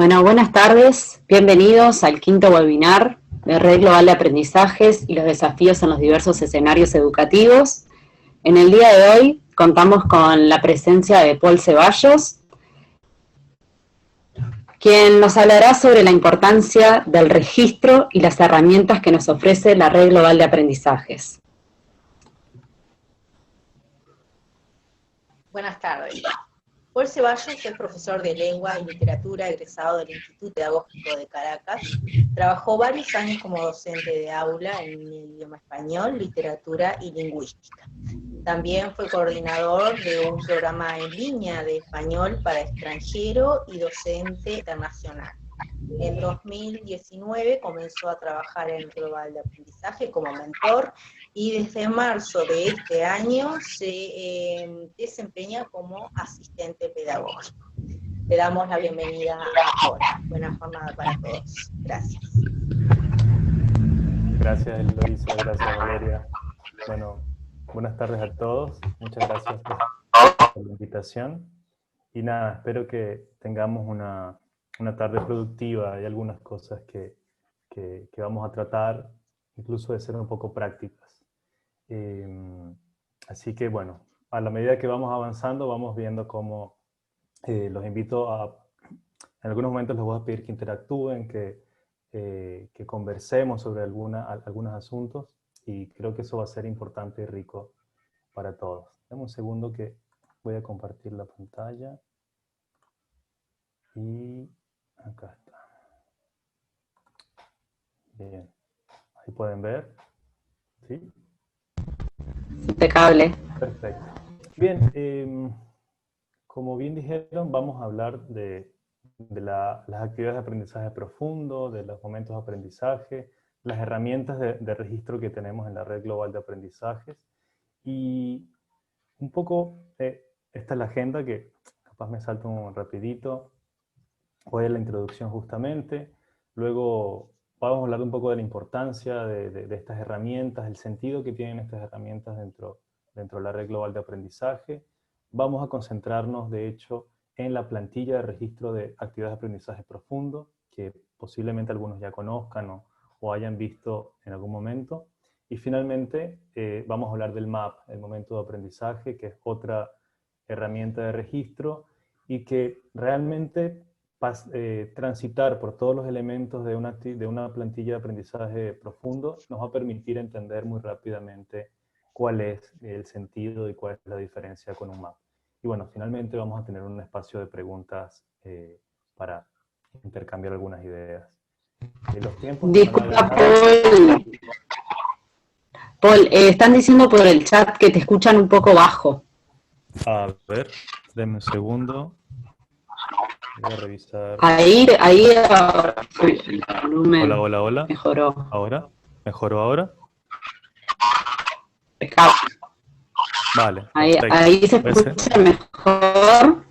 Bueno, buenas tardes, bienvenidos al quinto webinar de Red Global de Aprendizajes y los desafíos en los diversos escenarios educativos. En el día de hoy contamos con la presencia de Paul Ceballos, quien nos hablará sobre la importancia del registro y las herramientas que nos ofrece la Red Global de Aprendizajes. Buenas tardes. Paul Ceballos es profesor de Lengua y Literatura egresado del Instituto Pedagógico de Caracas. Trabajó varios años como docente de aula en el idioma español, literatura y lingüística. También fue coordinador de un programa en línea de español para extranjero y docente internacional. En 2019 comenzó a trabajar en el Global de Aprendizaje como mentor y desde marzo de este año se desempeña como asistente pedagógico. Le damos la bienvenida a Paul. Buena jornada para todos. Gracias. Gracias, Eloisa. Gracias, Valeria. Bueno, buenas tardes a todos. Muchas gracias por la invitación. Y nada, espero que tengamos una tarde productiva. Hay algunas cosas que vamos a tratar, incluso de ser un poco prácticas. Así que bueno, a la medida que vamos avanzando, vamos viendo cómo los invito a... En algunos momentos les voy a pedir que interactúen, que conversemos sobre algunos asuntos, y creo que eso va a ser importante y rico para todos. Dame un segundo que voy a compartir la pantalla. Y acá está. Bien. Ahí pueden ver. ¿Sí? Impecable. Perfecto. Bien, como bien dijeron, vamos a hablar de las actividades de aprendizaje profundo, de los momentos de aprendizaje, las herramientas de registro que tenemos en la Red Global de Aprendizajes. Y un poco, esta es la agenda que capaz me salto un rapidito. Voy a la introducción justamente, luego vamos a hablar un poco de la importancia de estas herramientas, el sentido que tienen estas herramientas dentro de la Red Global de Aprendizaje. Vamos a concentrarnos, de hecho, en la plantilla de registro de actividades de aprendizaje profundo, que posiblemente algunos ya conozcan o hayan visto en algún momento. Y finalmente vamos a hablar del MAP, el momento de aprendizaje, que es otra herramienta de registro y que realmente transitar por todos los elementos de una plantilla de aprendizaje profundo nos va a permitir entender muy rápidamente cuál es el sentido y cuál es la diferencia con un MAP. Y bueno, finalmente vamos a tener un espacio de preguntas para intercambiar algunas ideas. Los tiempos Disculpa, Paul, están diciendo por el chat que te escuchan un poco bajo. A ver, denme un segundo. Voy a revisar. Ahí el volumen Hola. mejoró. ¿Ahora? ¿Mejoró ahora? Vale, perfecto. Ahí se escucha mejor.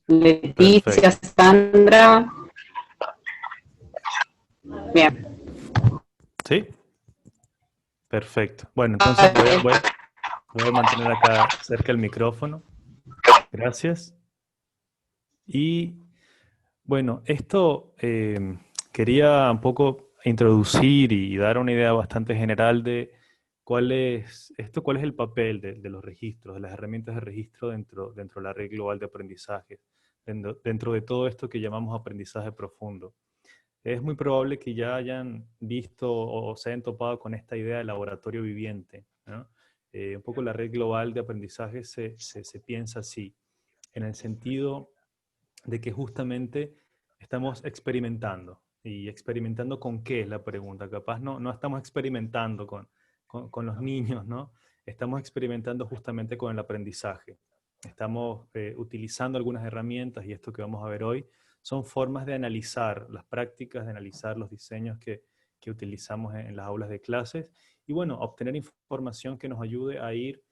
Leticia, perfecto. Sandra. Bien. ¿Sí? Perfecto. Bueno, entonces voy a mantener acá cerca el micrófono. Gracias. Y bueno, esto quería un poco introducir y dar una idea bastante general de cuál es el papel de los registros, de las herramientas de registro dentro de la Red Global de Aprendizaje, dentro de todo esto que llamamos aprendizaje profundo. Es muy probable que ya hayan visto o se hayan topado con esta idea de laboratorio viviente, ¿no? Un poco la Red Global de Aprendizaje se piensa así, en el sentido de que justamente estamos experimentando. ¿Y experimentando con qué es la pregunta? Capaz no estamos experimentando con los niños, ¿no? Estamos experimentando justamente con el aprendizaje. Estamos utilizando algunas herramientas, y esto que vamos a ver hoy son formas de analizar las prácticas, de analizar los diseños que utilizamos en las aulas de clases, y bueno, obtener información que nos ayude a ir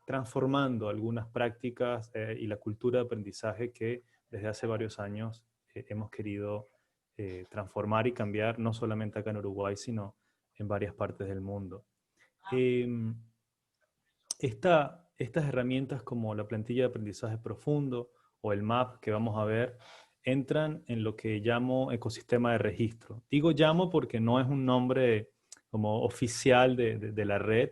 transformando algunas prácticas y la cultura de aprendizaje que desde hace varios años hemos querido transformar y cambiar, no solamente acá en Uruguay, sino en varias partes del mundo. Estas herramientas como la plantilla de aprendizaje profundo o el MAP que vamos a ver, entran en lo que llamo ecosistema de registro. Digo llamo porque no es un nombre como oficial de la red,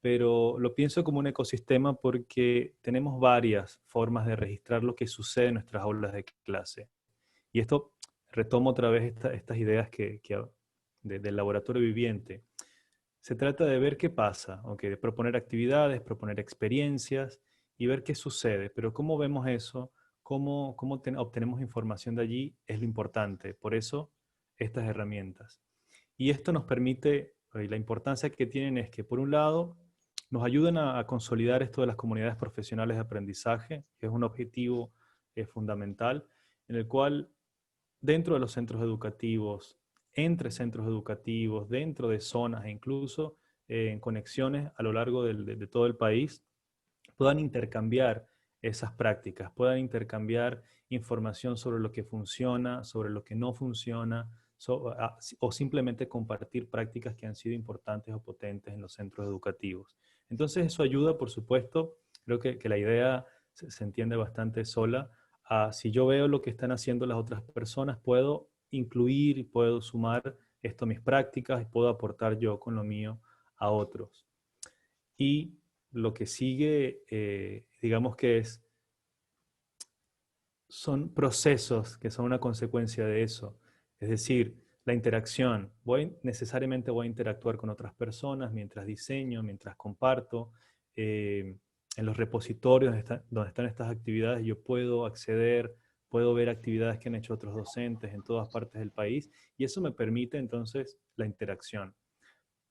pero lo pienso como un ecosistema porque tenemos varias formas de registrar lo que sucede en nuestras aulas de clase. Y esto retomo otra vez estas ideas del laboratorio viviente. Se trata de ver qué pasa, ¿ok? De proponer actividades, proponer experiencias y ver qué sucede. Pero cómo vemos eso, cómo obtenemos información de allí es lo importante. Por eso, estas herramientas. Y esto nos permite, y la importancia que tienen es que, por un lado, nos ayudan a consolidar esto de las comunidades profesionales de aprendizaje, que es un objetivo fundamental, en el cual dentro de los centros educativos, entre centros educativos, dentro de zonas e incluso en conexiones a lo largo de todo el país, puedan intercambiar esas prácticas, puedan intercambiar información sobre lo que funciona, sobre lo que no funciona, o simplemente compartir prácticas que han sido importantes o potentes en los centros educativos. Entonces eso ayuda, por supuesto, creo que la idea se entiende bastante sola. Si yo veo lo que están haciendo las otras personas, puedo incluir y puedo sumar esto a mis prácticas y puedo aportar yo con lo mío a otros. Y lo que sigue, digamos que son procesos que son una consecuencia de eso. Es decir, la interacción. Necesariamente voy a interactuar con otras personas mientras diseño, mientras comparto. En los repositorios donde están estas actividades yo puedo acceder, puedo ver actividades que han hecho otros docentes en todas partes del país y eso me permite entonces la interacción.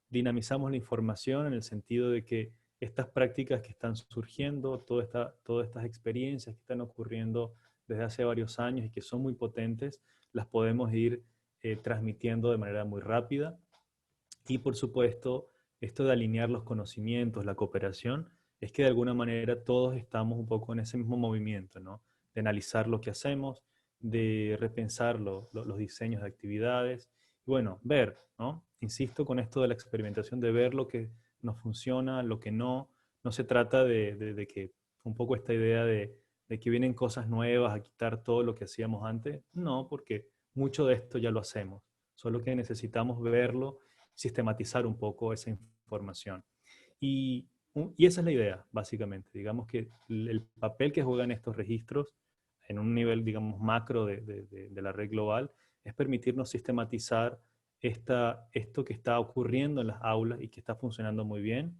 Dinamizamos la información en el sentido de que estas prácticas que están surgiendo, todas estas experiencias que están ocurriendo desde hace varios años y que son muy potentes, las podemos ir transmitiendo de manera muy rápida. Y por supuesto, esto de alinear los conocimientos, la cooperación, es que de alguna manera todos estamos un poco en ese mismo movimiento, ¿no? De analizar lo que hacemos, de repensar los diseños de actividades, y bueno, ver, ¿no? Insisto con esto de la experimentación, de ver lo que nos funciona, lo que no. No se trata de que un poco esta idea de que vienen cosas nuevas a quitar todo lo que hacíamos antes. No, porque mucho de esto ya lo hacemos. Solo que necesitamos verlo, sistematizar un poco esa información. Y esa es la idea, básicamente. Digamos que el papel que juegan estos registros en un nivel, digamos, macro de la red global es permitirnos sistematizar esto que está ocurriendo en las aulas y que está funcionando muy bien.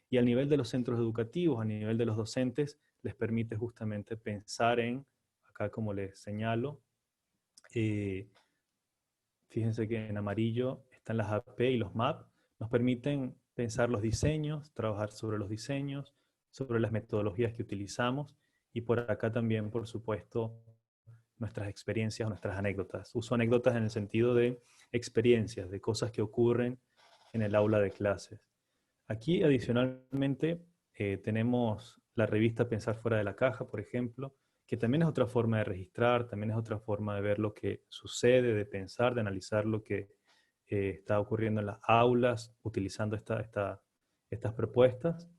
Y al nivel de los centros educativos, a nivel de los docentes, les permite justamente pensar en, acá como les señalo, fíjense que en amarillo están las AP y los MAP, nos permiten pensar los diseños, trabajar sobre los diseños, sobre las metodologías que utilizamos y por acá también, por supuesto, nuestras experiencias, nuestras anécdotas. Uso anécdotas en el sentido de experiencias, de cosas que ocurren en el aula de clases. Aquí adicionalmente tenemos la revista Pensar fuera de la caja, por ejemplo, que también es otra forma de registrar, también es otra forma de ver lo que sucede, de pensar, de analizar lo que está ocurriendo en las aulas, utilizando estas propuestas.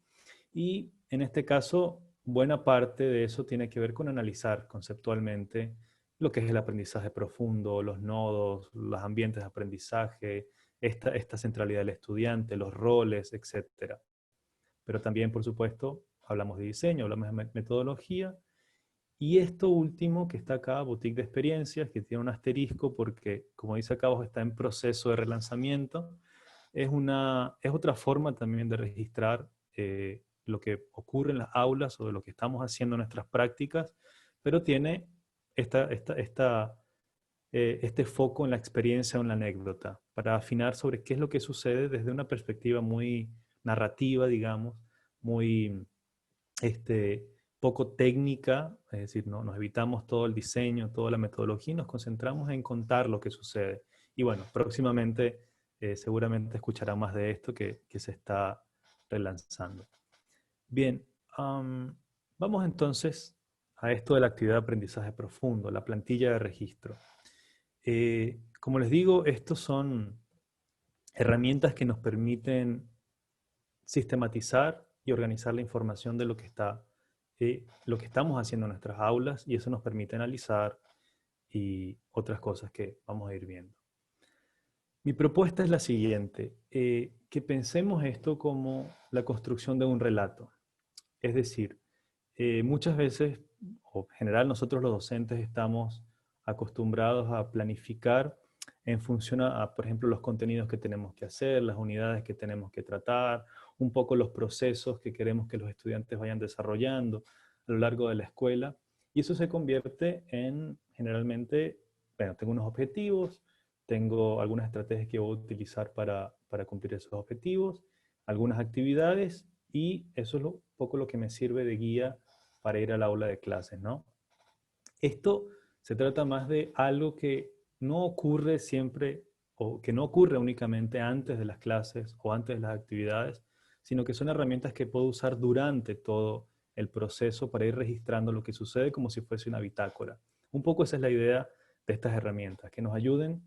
Y en este caso, buena parte de eso tiene que ver con analizar conceptualmente lo que es el aprendizaje profundo, los nodos, los ambientes de aprendizaje, esta centralidad del estudiante, los roles, etc. Pero también, por supuesto, hablamos de diseño, hablamos de metodología. Y esto último que está acá, Boutique de Experiencias, que tiene un asterisco porque, como dice acá abajo, está en proceso de relanzamiento, es otra forma también de registrar lo que ocurre en las aulas o de lo que estamos haciendo en nuestras prácticas, pero tiene este foco en la experiencia o en la anécdota, para afinar sobre qué es lo que sucede desde una perspectiva muy narrativa, digamos, muy poco técnica, es decir, ¿no? Nos evitamos todo el diseño, toda la metodología y nos concentramos en contar lo que sucede. Y bueno, próximamente seguramente escucharán más de esto que se está relanzando. Bien, vamos entonces a esto de la actividad de aprendizaje profundo, la plantilla de registro. Como les digo, estos son herramientas que nos permiten sistematizar y organizar la información de lo que estamos haciendo en nuestras aulas y eso nos permite analizar, y otras cosas que vamos a ir viendo. Mi propuesta es la siguiente, que pensemos esto como la construcción de un relato. Es decir, muchas veces, o en general nosotros los docentes estamos acostumbrados a planificar en función a, por ejemplo, los contenidos que tenemos que hacer, las unidades que tenemos que tratar, un poco los procesos que queremos que los estudiantes vayan desarrollando a lo largo de la escuela. Y eso se convierte en, generalmente, bueno, tengo unos objetivos, tengo algunas estrategias que voy a utilizar para cumplir esos objetivos, algunas actividades, y eso es un poco lo que me sirve de guía para ir al aula de clases, ¿no? Esto se trata más de algo que no ocurre siempre, o que no ocurre únicamente antes de las clases o antes de las actividades, sino que son herramientas que puedo usar durante todo el proceso para ir registrando lo que sucede como si fuese una bitácora. Un poco esa es la idea de estas herramientas, que nos ayuden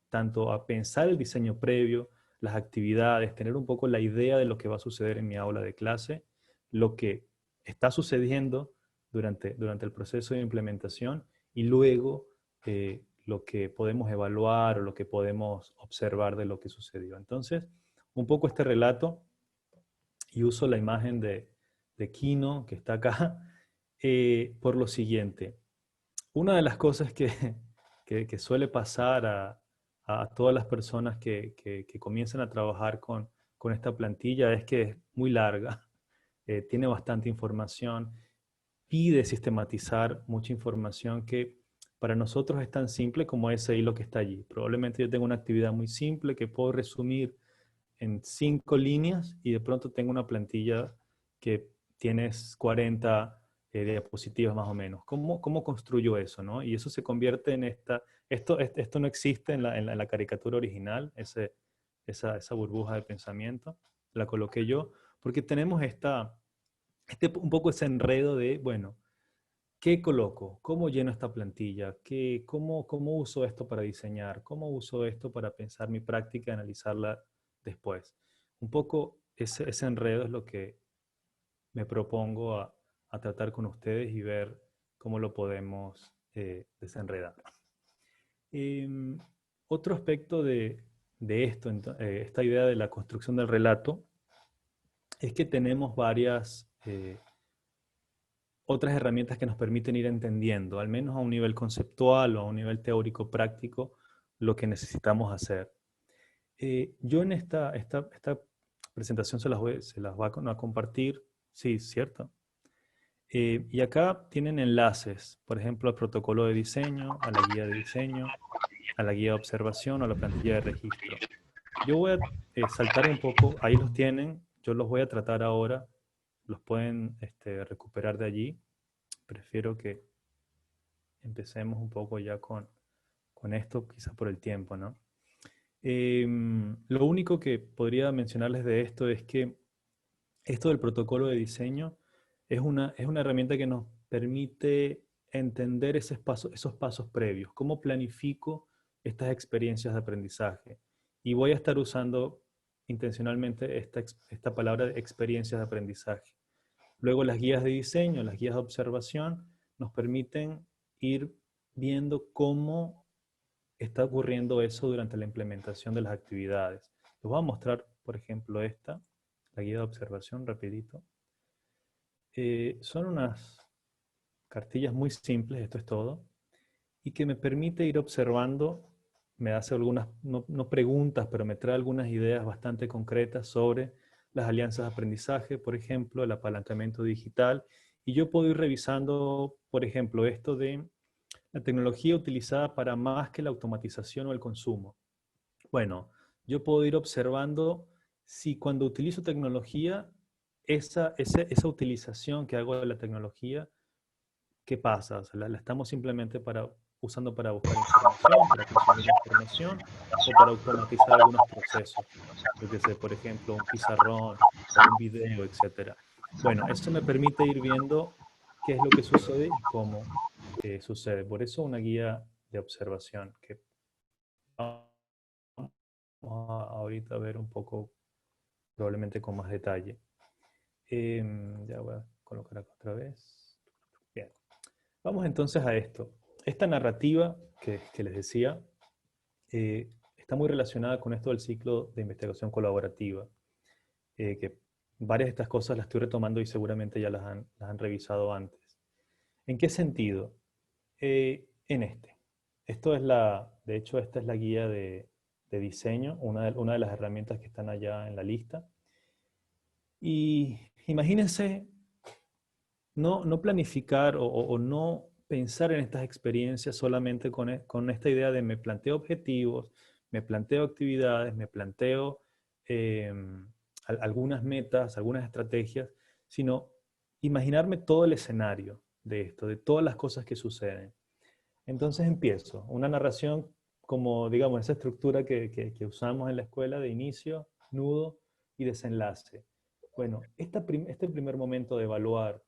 tanto a pensar el diseño previo, las actividades, tener un poco la idea de lo que va a suceder en mi aula de clase, lo que está sucediendo durante el proceso de implementación y luego lo que podemos evaluar o lo que podemos observar de lo que sucedió. Entonces, un poco este relato, y uso la imagen de Kino, que está acá, por lo siguiente. Una de las cosas que suele pasar a todas las personas que comienzan a trabajar con esta plantilla es que es muy larga, tiene bastante información, pide sistematizar mucha información que para nosotros es tan simple como ese hilo que está allí. Probablemente yo tengo una actividad muy simple que puedo resumir en 5 líneas y de pronto tengo una plantilla que tienes 40 diapositivas más o menos. ¿Cómo construyo eso, no? Y eso se convierte en esto no existe en la caricatura original, esa burbuja de pensamiento, la coloqué yo, porque tenemos un poco ese enredo de, bueno, ¿qué coloco? ¿Cómo lleno esta plantilla? ¿Cómo uso esto para diseñar? ¿Cómo uso esto para pensar mi práctica y analizarla después? Un poco ese enredo es lo que me propongo a tratar con ustedes y ver cómo lo podemos desenredar. Em, Otro aspecto de esto, esta idea de la construcción del relato, es que tenemos varias otras herramientas que nos permiten ir entendiendo, al menos a un nivel conceptual o a un nivel teórico práctico, lo que necesitamos hacer. Yo en esta presentación se las voy a compartir, sí, cierto. Y acá tienen enlaces, por ejemplo, al protocolo de diseño, a la guía de diseño, a la guía de observación o a la plantilla de registro. Yo voy a saltar un poco, ahí los tienen, yo los voy a tratar ahora, los pueden recuperar de allí. Prefiero que empecemos un poco ya con esto, quizás por el tiempo, ¿no? Lo único que podría mencionarles de esto es que esto del protocolo de diseño es una herramienta que nos permite entender esos pasos previos, cómo planifico estas experiencias de aprendizaje. Y voy a estar usando intencionalmente esta palabra de experiencias de aprendizaje. Luego las guías de diseño, las guías de observación, nos permiten ir viendo cómo está ocurriendo eso durante la implementación de las actividades. Les voy a mostrar, por ejemplo, la guía de observación, rapidito. Son unas cartillas muy simples, esto es todo, y que me permite ir observando, me hace algunas, no preguntas, pero me trae algunas ideas bastante concretas sobre las alianzas de aprendizaje, por ejemplo, el apalancamiento digital, y yo puedo ir revisando, por ejemplo, esto de la tecnología utilizada para más que la automatización o el consumo. Bueno, yo puedo ir observando si cuando utilizo tecnología, esa utilización que hago de la tecnología, ¿qué pasa? O sea, la estamos simplemente usando para buscar información, para consumir información o para automatizar algunos procesos. Yo qué sé, por ejemplo, un pizarrón o un video, etc. Bueno, esto me permite ir viendo qué es lo que sucede y cómo sucede. Por eso una guía de observación que vamos ahorita a ver un poco, probablemente con más detalle. Ya voy a colocar acá otra vez. Bien. Vamos entonces a esto. esta narrativa que les decía está muy relacionada con esto del ciclo de investigación colaborativa, que varias de estas cosas las estoy retomando y seguramente ya las han revisado antes. ¿En qué sentido? En este. De hecho, esta es la guía de diseño, una de las herramientas que están allá en la lista. Y imagínense no planificar o no pensar en estas experiencias solamente con esta idea de me planteo objetivos, me planteo actividades, me planteo eh, algunas metas, algunas estrategias, sino imaginarme todo el escenario de esto, de todas las cosas que suceden. Entonces empiezo, una narración como, digamos, esa estructura que usamos en la escuela de inicio, nudo y desenlace. Bueno, este primer momento de evaluar,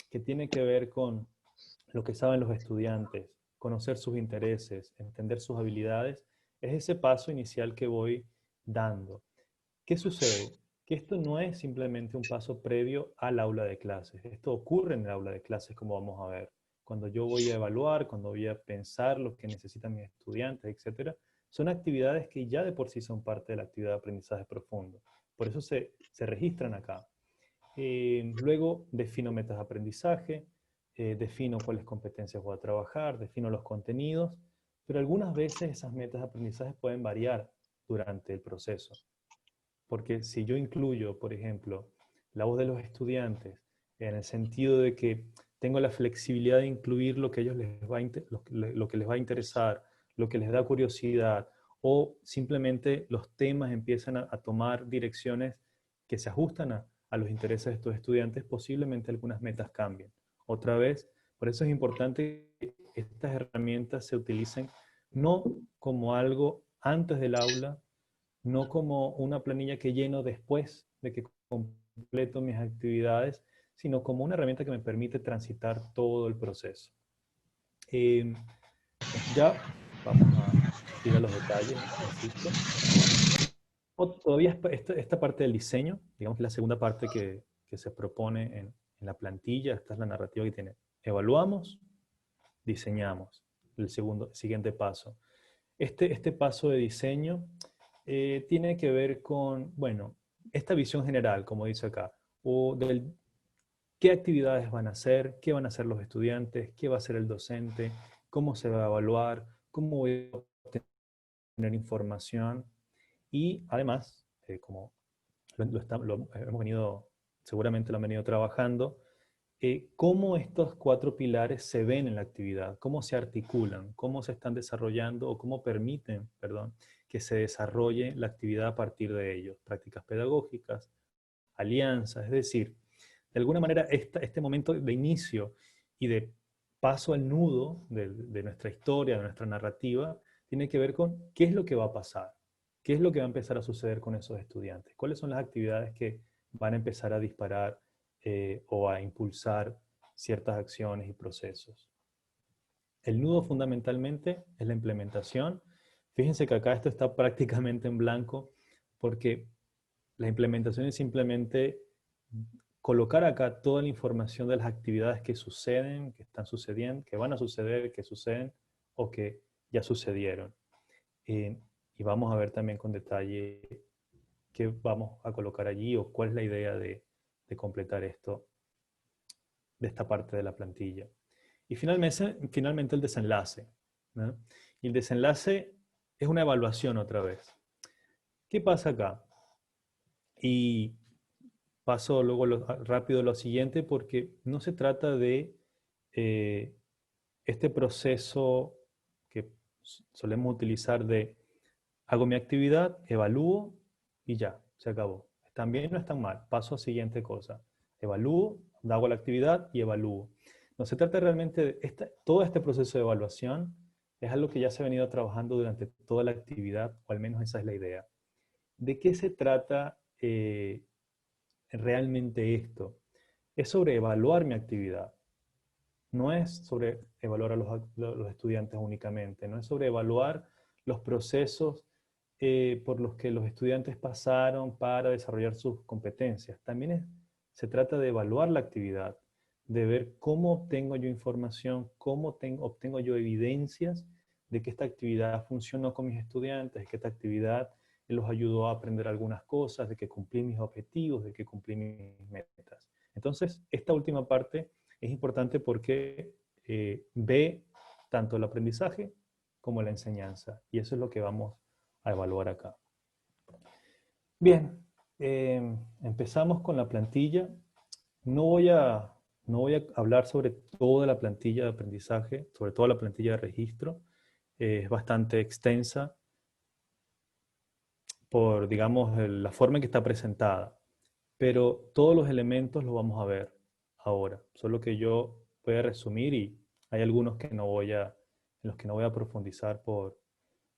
que tiene que ver con lo que saben los estudiantes, conocer sus intereses, entender sus habilidades, es ese paso inicial que voy dando. ¿Qué sucede? Que esto no es simplemente un paso previo al aula de clases. Esto ocurre en el aula de clases, como vamos a ver. Cuando yo voy a evaluar, cuando voy a pensar lo que necesitan mis estudiantes, etc., son actividades que ya de por sí son parte de la actividad de aprendizaje profundo. Por eso se registran acá. Luego defino metas de aprendizaje, defino cuáles competencias voy a trabajar, defino los contenidos, pero algunas veces esas metas de aprendizaje pueden variar durante el proceso. Porque si yo incluyo, por ejemplo, la voz de los estudiantes, en el sentido de que tengo la flexibilidad de incluir lo que a ellos lo que les va a interesar, lo que les da curiosidad, o simplemente los temas empiezan a tomar direcciones que se ajustan a los intereses de estos estudiantes, posiblemente algunas metas cambien. Otra vez, por eso es importante que estas herramientas se utilicen no como algo antes del aula, no como una planilla que lleno después de que completo mis actividades, sino como una herramienta que me permite transitar todo el proceso. Ya vamos a ir a los detalles, insisto. Todavía esta parte del diseño, digamos que es la segunda parte que se propone en la plantilla. Esta es la narrativa que tiene. Evaluamos, diseñamos. El siguiente paso. Este paso de diseño tiene que ver con, bueno, esta visión general, como dice acá, o del qué actividades van a hacer, qué van a hacer los estudiantes, qué va a hacer el docente, cómo se va a evaluar, cómo voy a obtener información y además, como hemos venido, seguramente lo han venido trabajando, cómo estos 4 pilares se ven en la actividad, cómo se articulan, cómo se están desarrollando o cómo permiten, perdón, que se desarrolle la actividad a partir de ellos. Prácticas pedagógicas, alianzas, es decir, de alguna manera este momento de inicio y de paso al nudo de nuestra historia, de nuestra narrativa, tiene que ver con qué es lo que va a pasar, qué es lo que va a empezar a suceder con esos estudiantes, cuáles son las actividades que van a empezar a disparar o a impulsar ciertas acciones y procesos. El nudo fundamentalmente es la implementación. Fíjense que acá esto está prácticamente en blanco porque la implementación es simplemente colocar acá toda la información de las actividades que suceden, que están sucediendo, que van a suceder, que suceden o que ya sucedieron. Y vamos a ver también con detalle qué vamos a colocar allí o cuál es la idea de completar esto, de esta parte de la plantilla. Y finalmente el desenlace, ¿no? Y el desenlace es una evaluación otra vez. ¿Qué pasa acá? Y paso luego rápido a lo siguiente porque no se trata de este proceso que solemos utilizar de hago mi actividad, evalúo y ya, se acabó. ¿Están bien o están mal? Paso a siguiente cosa. Evalúo, hago la actividad y evalúo. No se trata realmente de todo este proceso de evaluación es algo que ya se ha venido trabajando durante toda la actividad, o al menos esa es la idea. ¿De qué se trata realmente esto? Es sobre evaluar mi actividad. No es sobre evaluar a los estudiantes únicamente, no es sobre evaluar los procesos por los que los estudiantes pasaron para desarrollar sus competencias. También se trata de evaluar la actividad, de ver cómo obtengo yo información, cómo obtengo yo evidencias de que esta actividad funcionó con mis estudiantes, de que esta actividad los ayudó a aprender algunas cosas, de que cumplí mis objetivos, de que cumplí mis metas. Entonces, esta última parte es importante porque ve tanto el aprendizaje como la enseñanza. Y eso es lo que vamos a evaluar acá. Bien, empezamos con la plantilla. No voy a hablar sobre toda la plantilla de aprendizaje, sobre toda la plantilla de registro. Es bastante extensa por, digamos, la forma en que está presentada. Pero todos los elementos los vamos a ver ahora. Solo que yo voy a resumir y hay algunos que en los que no voy a profundizar por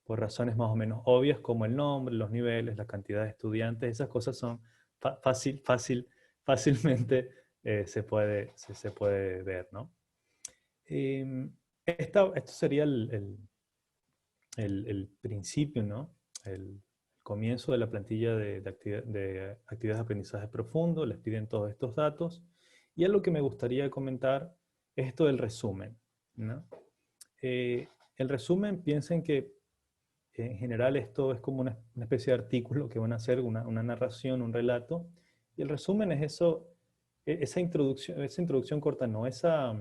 razones más o menos obvias, como el nombre, los niveles, la cantidad de estudiantes. Esas cosas son fácilmente se puede ver, ¿no? Esto sería el principio, ¿no? El comienzo de la plantilla de actividades de aprendizaje profundo. Les piden todos estos datos. Y algo que me gustaría comentar es esto del resumen, ¿no? El resumen, piensen que en general esto es como una especie de artículo que van a hacer, una narración, un relato. Y el resumen es eso, esa introducción corta, no, esa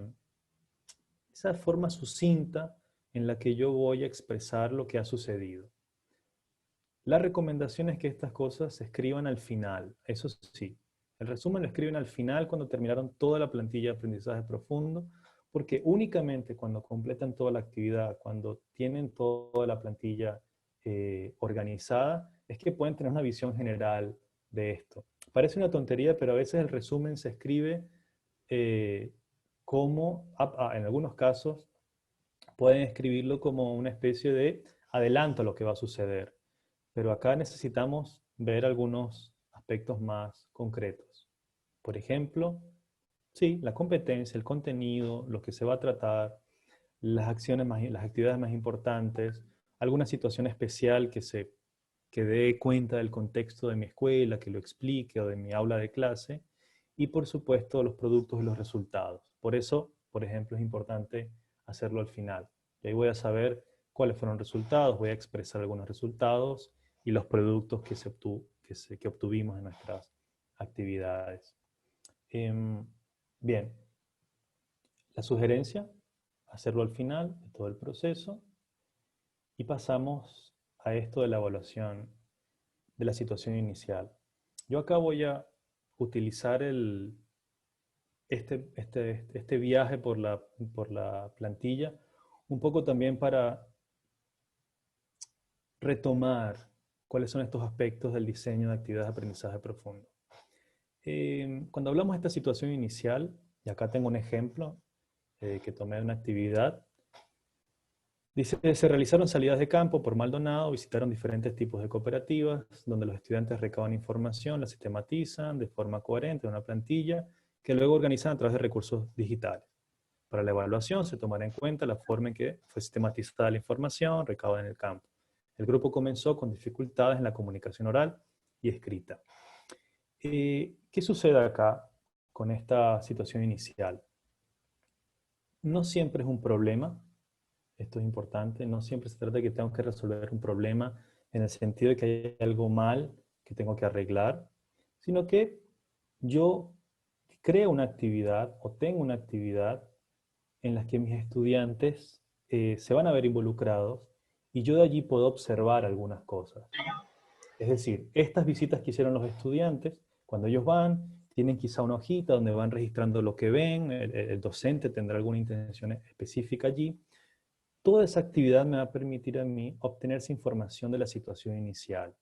forma sucinta en la que yo voy a expresar lo que ha sucedido. La recomendación es que estas cosas se escriban al final, eso sí. El resumen lo escriben al final cuando terminaron toda la plantilla de aprendizaje profundo, porque únicamente cuando completan toda la actividad, cuando tienen toda la plantilla organizada, es que pueden tener una visión general de esto. Parece una tontería, pero a veces el resumen se escribe como, en algunos casos, pueden escribirlo como una especie de adelanto a lo que va a suceder. Pero acá necesitamos ver algunos aspectos más concretos. Por ejemplo, sí, la competencia, el contenido, lo que se va a tratar, las actividades más importantes, alguna situación especial que dé cuenta del contexto de mi escuela, que lo explique, o de mi aula de clase, y por supuesto los productos y los resultados. Por eso, por ejemplo, es importante hacerlo al final. Y ahí voy a saber cuáles fueron los resultados, voy a expresar algunos resultados y los productos que obtuvimos en nuestras actividades. Bien, la sugerencia, hacerlo al final de todo el proceso, y pasamos a esto de la evaluación de la situación inicial. Yo acá voy a utilizar este viaje por la plantilla un poco también para retomar cuáles son estos aspectos del diseño de actividades de aprendizaje profundo. Cuando hablamos de esta situación inicial, y acá tengo un ejemplo que tomé de una actividad, dice, se realizaron salidas de campo por Maldonado, visitaron diferentes tipos de cooperativas, donde los estudiantes recaban información, la sistematizan de forma coherente en una plantilla, que luego organizan a través de recursos digitales. Para la evaluación se tomará en cuenta la forma en que fue sistematizada la información recabada en el campo. El grupo comenzó con dificultades en la comunicación oral y escrita. ¿Qué sucede acá con esta situación inicial? No siempre es un problema, esto es importante, no siempre se trata de que tengo que resolver un problema en el sentido de que hay algo mal que tengo que arreglar, sino que yo creo una actividad o tengo una actividad en la que mis estudiantes se van a ver involucrados y yo de allí puedo observar algunas cosas. Es decir, estas visitas que hicieron los estudiantes, cuando ellos van, tienen quizá una hojita donde van registrando lo que ven, el docente tendrá alguna intención específica allí. Toda esa actividad me va a permitir a mí obtener esa información de la situación inicial.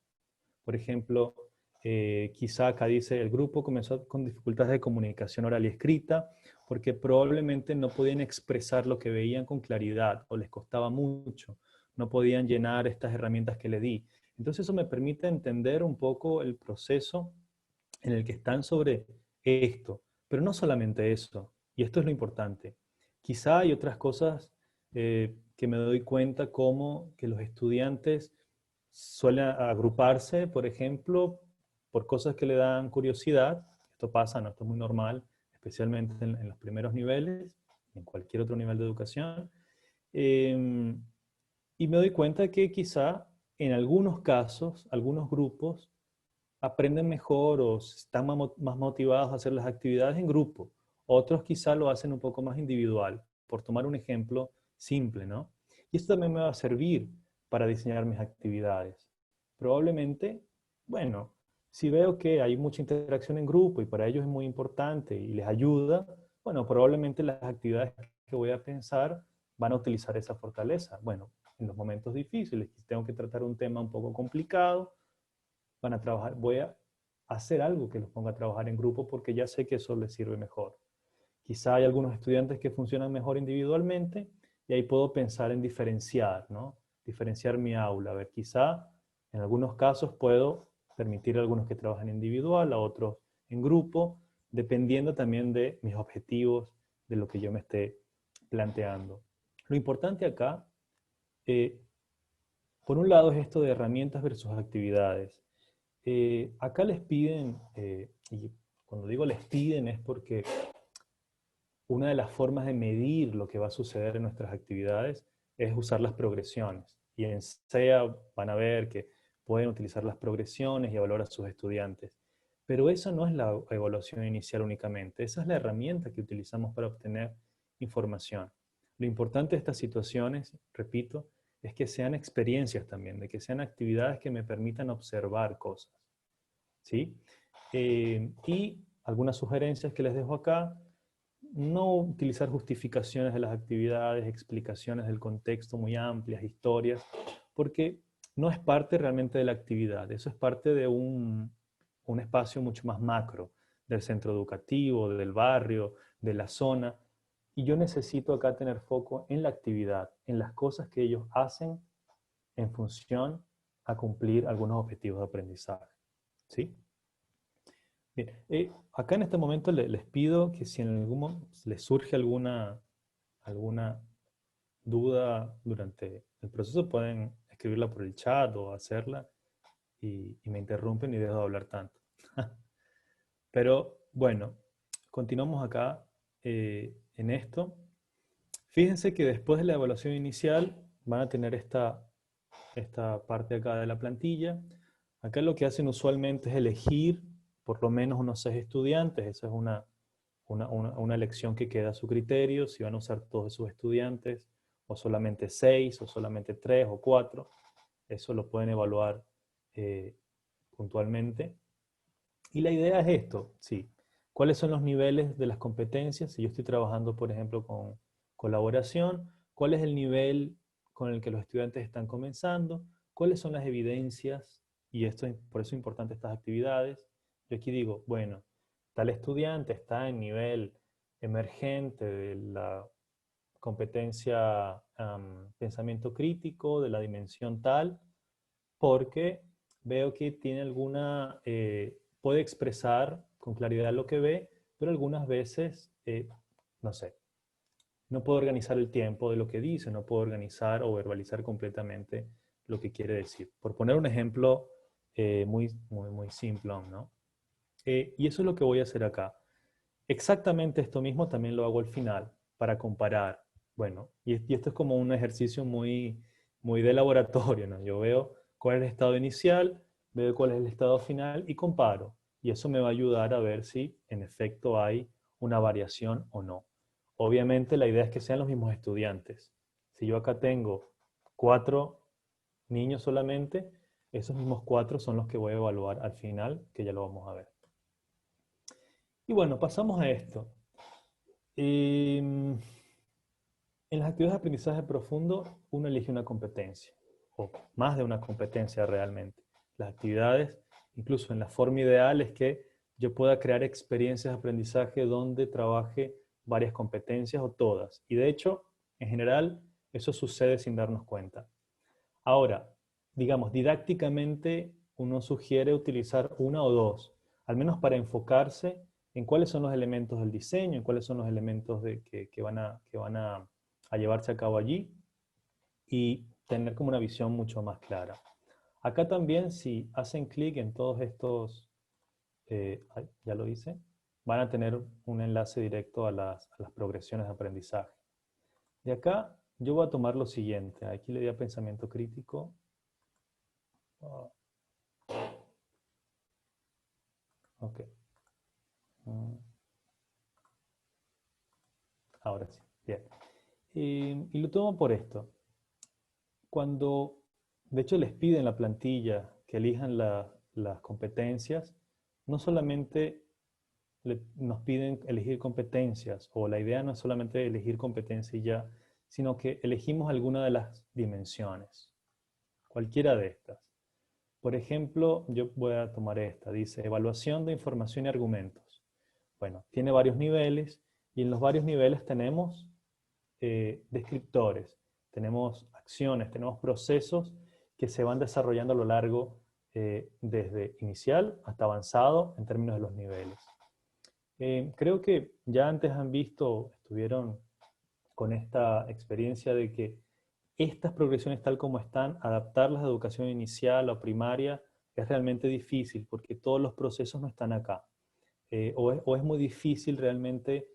Por ejemplo, quizá acá dice, el grupo comenzó con dificultades de comunicación oral y escrita, porque probablemente no podían expresar lo que veían con claridad, o les costaba mucho, no podían llenar estas herramientas que le di. Entonces eso me permite entender un poco el proceso en el que están sobre esto. Pero no solamente eso, y esto es lo importante. Quizá hay otras cosas que me doy cuenta, como que los estudiantes suelen agruparse, por ejemplo, por cosas que le dan curiosidad. Esto pasa, no, esto es muy normal, especialmente en los primeros niveles, en cualquier otro nivel de educación. Y me doy cuenta que quizá en algunos casos, algunos grupos aprenden mejor o están más motivados a hacer las actividades en grupo. Otros quizá lo hacen un poco más individual, por tomar un ejemplo simple, ¿no? Y esto también me va a servir para diseñar mis actividades. Probablemente, bueno, si veo que hay mucha interacción en grupo y para ellos es muy importante y les ayuda, bueno, probablemente las actividades que voy a pensar van a utilizar esa fortaleza. Bueno, en los momentos difíciles, si tengo que tratar un tema un poco complicado, van a trabajar, voy a hacer algo que los ponga a trabajar en grupo porque ya sé que eso les sirve mejor. Quizá hay algunos estudiantes que funcionan mejor individualmente y ahí puedo pensar en diferenciar, ¿no? Diferenciar mi aula. A ver, quizá en algunos casos puedo permitir a algunos que trabajen individual, a otros en grupo, dependiendo también de mis objetivos, de lo que yo me esté planteando. Lo importante acá, por un lado, es esto de herramientas versus actividades. Acá les piden, y cuando digo les piden es porque una de las formas de medir lo que va a suceder en nuestras actividades es usar las progresiones. Y en SEA van a ver que pueden utilizar las progresiones y evaluar a sus estudiantes. Pero esa no es la evaluación inicial únicamente, esa es la herramienta que utilizamos para obtener información. Lo importante de estas situaciones, repito, es que sean experiencias también, de que sean actividades que me permitan observar cosas. ¿Sí? Y algunas sugerencias que les dejo acá: no utilizar justificaciones de las actividades, explicaciones del contexto muy amplias, historias, porque no es parte realmente de la actividad, eso es parte de un espacio mucho más macro, del centro educativo, del barrio, de la zona, y yo necesito acá tener foco en la actividad, en las cosas que ellos hacen en función a cumplir algunos objetivos de aprendizaje. ¿Sí? Bien, acá en este momento les pido que si en algún momento les surge alguna duda durante el proceso, pueden escribirla por el chat o hacerla y me interrumpen y dejo de hablar tanto. Pero bueno, continuamos acá en esto. Fíjense que después de la evaluación inicial van a tener esta parte acá de la plantilla. Acá lo que hacen usualmente es elegir por lo menos unos 6 estudiantes. Esa es una elección que queda a su criterio, si van a usar todos sus estudiantes, o solamente 6, o solamente 3 o 4. Eso lo pueden evaluar puntualmente. Y la idea es esto, sí. ¿Cuáles son los niveles de las competencias? Si yo estoy trabajando, por ejemplo, con colaboración, ¿cuál es el nivel con el que los estudiantes están comenzando? ¿Cuáles son las evidencias? Y por eso es importante estas actividades. Yo aquí digo, bueno, tal estudiante está en nivel emergente de la competencia pensamiento crítico, de la dimensión tal, porque veo que tiene puede expresar con claridad lo que ve, pero algunas veces, no sé, no puedo organizar el tiempo de lo que dice, no puedo organizar o verbalizar completamente lo que quiere decir. Por poner un ejemplo muy simple, ¿no? Y eso es lo que voy a hacer acá. Exactamente esto mismo también lo hago al final, para comparar. Bueno, y esto es como un ejercicio muy de laboratorio, ¿no? Yo veo cuál es el estado inicial, veo cuál es el estado final y comparo. Y eso me va a ayudar a ver si en efecto hay una variación o no. Obviamente la idea es que sean los mismos estudiantes. Si yo acá tengo 4 niños solamente, esos mismos 4 son los que voy a evaluar al final, que ya lo vamos a ver. Y bueno, pasamos a esto. En las actividades de aprendizaje profundo, uno elige una competencia, o más de una competencia realmente. Las actividades, incluso en la forma ideal, es que yo pueda crear experiencias de aprendizaje donde trabaje varias competencias o todas. Y de hecho, en general, eso sucede sin darnos cuenta. Ahora, digamos, didácticamente uno sugiere utilizar una o dos, al menos para enfocarse en cuáles son los elementos del diseño, en cuáles son los elementos que van a llevarse a cabo allí y tener como una visión mucho más clara. Acá también, si hacen clic en todos estos, ya lo hice, van a tener un enlace directo a las progresiones de aprendizaje. De acá yo voy a tomar lo siguiente. Aquí le di a pensamiento crítico. Ok. Ahora sí, bien. Y lo tomo por esto. Cuando, de hecho, les piden la plantilla que elijan las competencias, no solamente nos piden elegir competencias, o la idea no es solamente elegir competencia y ya, sino que elegimos alguna de las dimensiones, cualquiera de estas. Por ejemplo, yo voy a tomar esta, dice evaluación de información y argumentos. Bueno, tiene varios niveles y en los varios niveles tenemos descriptores, tenemos acciones, tenemos procesos que se van desarrollando a lo largo desde inicial hasta avanzado en términos de los niveles. Creo que ya antes han visto, estuvieron con esta experiencia de que estas progresiones tal como están, adaptarlas a educación inicial o primaria es realmente difícil porque todos los procesos no están acá. O es muy difícil realmente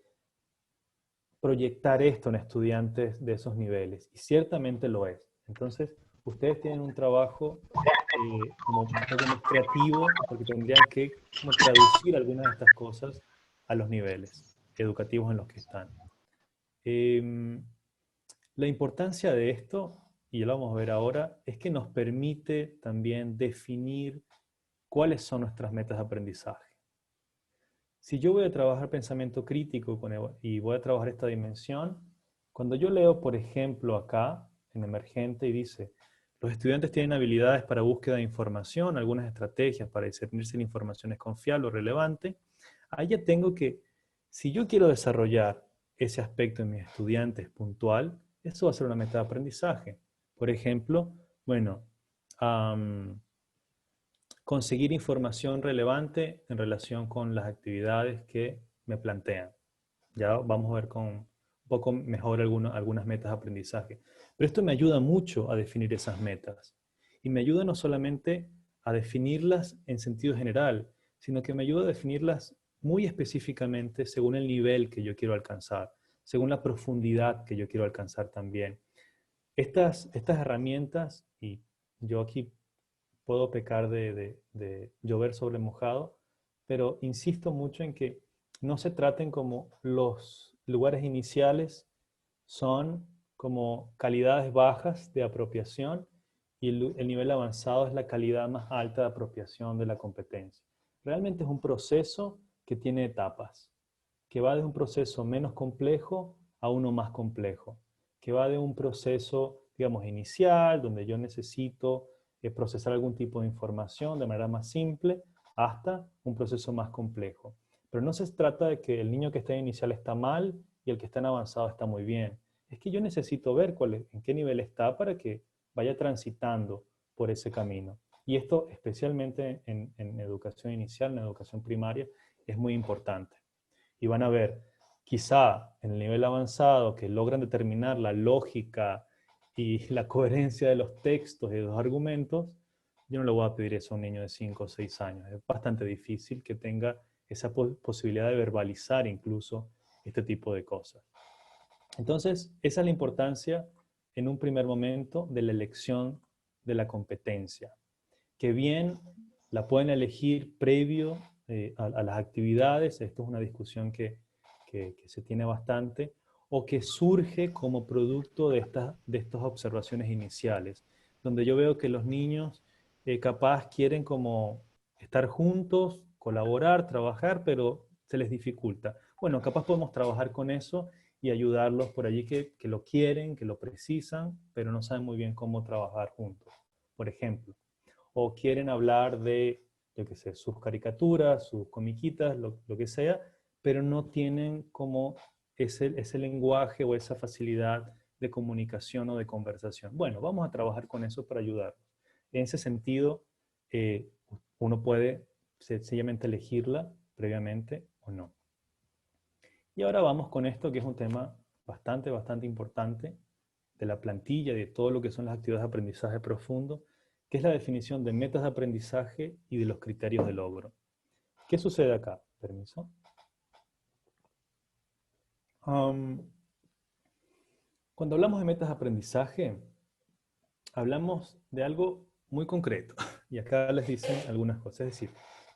proyectar esto en estudiantes de esos niveles. Y ciertamente lo es. Entonces, ustedes tienen un trabajo como un poco más creativo porque tendrían que como traducir algunas de estas cosas a los niveles educativos en los que están. La importancia de esto, y ya lo vamos a ver ahora, es que nos permite también definir cuáles son nuestras metas de aprendizaje. Si yo voy a trabajar pensamiento crítico y voy a trabajar esta dimensión, cuando yo leo, por ejemplo, acá en Emergente y dice, los estudiantes tienen habilidades para búsqueda de información, algunas estrategias para discernir si la información es confiable o relevante, ahí ya tengo que, si yo quiero desarrollar ese aspecto en mis estudiantes puntual, eso va a ser una meta de aprendizaje. Por ejemplo, bueno, conseguir información relevante en relación con las actividades que me plantean. Ya vamos a ver con un poco mejor algunas metas de aprendizaje. Pero esto me ayuda mucho a definir esas metas. Y me ayuda no solamente a definirlas en sentido general, sino que me ayuda a definirlas muy específicamente según el nivel que yo quiero alcanzar, según la profundidad que yo quiero alcanzar también. Estas herramientas, y yo aquí puedo pecar de llover sobre mojado, pero insisto mucho en que no se traten como los lugares iniciales son como calidades bajas de apropiación y el nivel avanzado es la calidad más alta de apropiación de la competencia. Realmente es un proceso que tiene etapas, que va de un proceso menos complejo a uno más complejo, que va de un proceso, digamos, inicial, donde yo necesito procesar algún tipo de información de manera más simple, hasta un proceso más complejo. Pero no se trata de que el niño que está en inicial está mal y el que está en avanzado está muy bien. Es que yo necesito ver en qué nivel está para que vaya transitando por ese camino. Y esto, especialmente en educación inicial, en educación primaria, es muy importante. Y van a ver, quizá en el nivel avanzado, que logran determinar la lógica y la coherencia de los textos y de los argumentos, yo no le voy a pedir eso a un niño de 5 o 6 años. Es bastante difícil que tenga esa posibilidad de verbalizar incluso este tipo de cosas. Entonces, esa es la importancia en un primer momento de la elección de la competencia, que bien la pueden elegir previo a las actividades, esto es una discusión que se tiene bastante, o que surge como producto de estas observaciones iniciales, donde yo veo que los niños capaz quieren como estar juntos, colaborar, trabajar, pero se les dificulta. Bueno, capaz podemos trabajar con eso y ayudarlos por allí que lo quieren, que lo precisan, pero no saben muy bien cómo trabajar juntos, por ejemplo. O quieren hablar de, yo qué sé, sus caricaturas, sus comiquitas, lo que sea, pero no tienen como ese lenguaje o esa facilidad de comunicación o de conversación. Bueno, vamos a trabajar con eso para ayudarlos. En ese sentido, uno puede sencillamente elegirla previamente o no. Y ahora vamos con esto, que es un tema bastante importante de la plantilla y de todo lo que son las actividades de aprendizaje profundo, que es la definición de metas de aprendizaje y de los criterios de logro. ¿Qué sucede acá? Permiso. Um, Cuando hablamos de metas de aprendizaje, hablamos de algo muy concreto. Y acá les dicen algunas cosas. Es decir,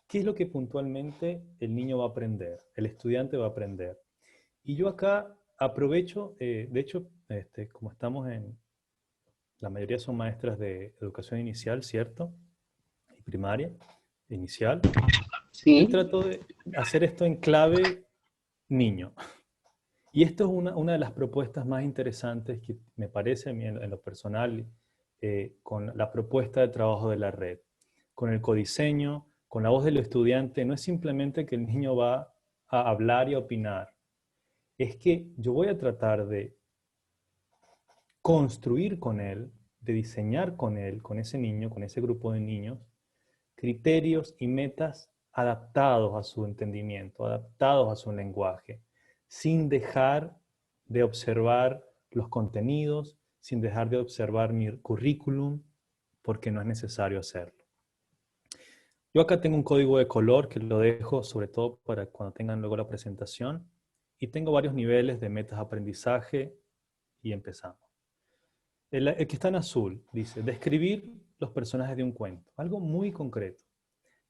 ¿qué es lo que puntualmente el niño va a aprender? El estudiante va a aprender. Y yo acá aprovecho, de hecho, como estamos la mayoría son maestras de educación inicial, ¿cierto? Y primaria, inicial. Yo Sí. trato de hacer esto en clave niño. Y esto es una de las propuestas más interesantes que me parece a mí en lo personal, con la propuesta de trabajo de la red, con el codiseño, con la voz del estudiante. No es simplemente que el niño va a hablar y a opinar, es que yo voy a tratar de construir con él, de diseñar con él, con ese niño, con ese grupo de niños, criterios y metas adaptados a su entendimiento, adaptados a su lenguaje, sin dejar de observar los contenidos, sin dejar de observar mi currículum, porque no es necesario hacerlo. Yo acá tengo un código de color que lo dejo sobre todo para cuando tengan luego la presentación, y tengo varios niveles de metas de aprendizaje y empezamos. El que está en azul dice, describir los personajes de un cuento, algo muy concreto.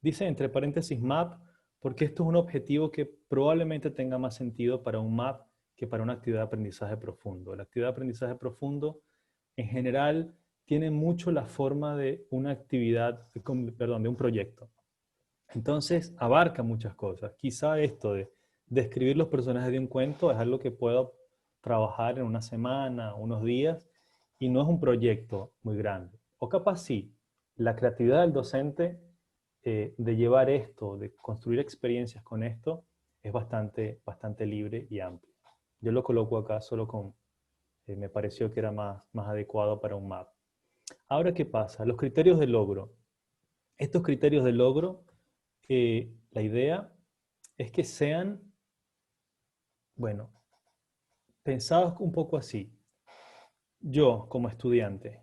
Dice entre paréntesis MAP, porque esto es un objetivo que probablemente tenga más sentido para un MAP que para una actividad de aprendizaje profundo. La actividad de aprendizaje profundo, en general, tiene mucho la forma de una actividad, perdón, de un proyecto. Entonces, abarca muchas cosas. Quizá esto de describir los personajes de un cuento es algo que puedo trabajar en una semana, unos días, y no es un proyecto muy grande. O capaz sí, la creatividad del docente de llevar esto, de construir experiencias con esto, es bastante libre y amplio. Yo lo coloco acá solo con, me pareció que era más adecuado para un MAP. Ahora, ¿qué pasa? Los criterios de logro. Estos criterios de logro, la idea es que sean, bueno, pensados un poco así. Yo, como estudiante,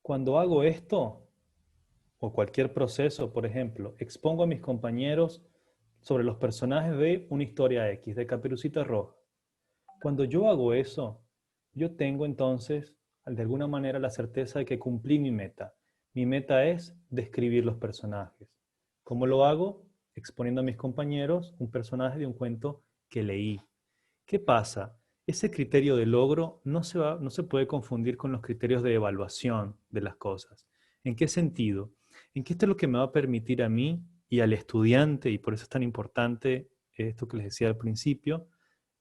cuando hago esto, o cualquier proceso, por ejemplo, expongo a mis compañeros sobre los personajes de una historia X, de Caperucita Roja. Cuando yo hago eso, yo tengo entonces, de alguna manera, la certeza de que cumplí mi meta. Mi meta es describir los personajes. ¿Cómo lo hago? Exponiendo a mis compañeros un personaje de un cuento que leí. ¿Qué pasa? Ese criterio de logro no se puede confundir con los criterios de evaluación de las cosas. ¿En qué sentido? En que esto es lo que me va a permitir a mí y al estudiante, y por eso es tan importante esto que les decía al principio,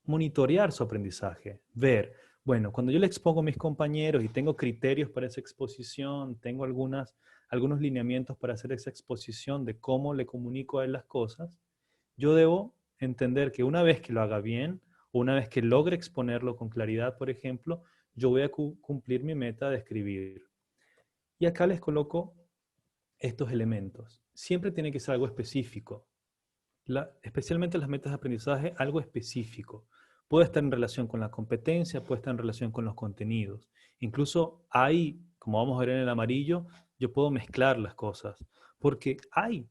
monitorear su aprendizaje, ver, bueno, cuando yo le expongo a mis compañeros y tengo criterios para esa exposición, tengo algunos lineamientos para hacer esa exposición de cómo le comunico a él las cosas, yo debo entender que una vez que lo haga bien, o una vez que logre exponerlo con claridad, por ejemplo, yo voy a cumplir mi meta de escribir. Y acá les coloco estos elementos. Siempre tiene que ser algo específico. Especialmente las metas de aprendizaje, algo específico. Puede estar en relación con la competencia, puede estar en relación con los contenidos. Incluso hay, como vamos a ver en el amarillo, yo puedo mezclar las cosas, porque hay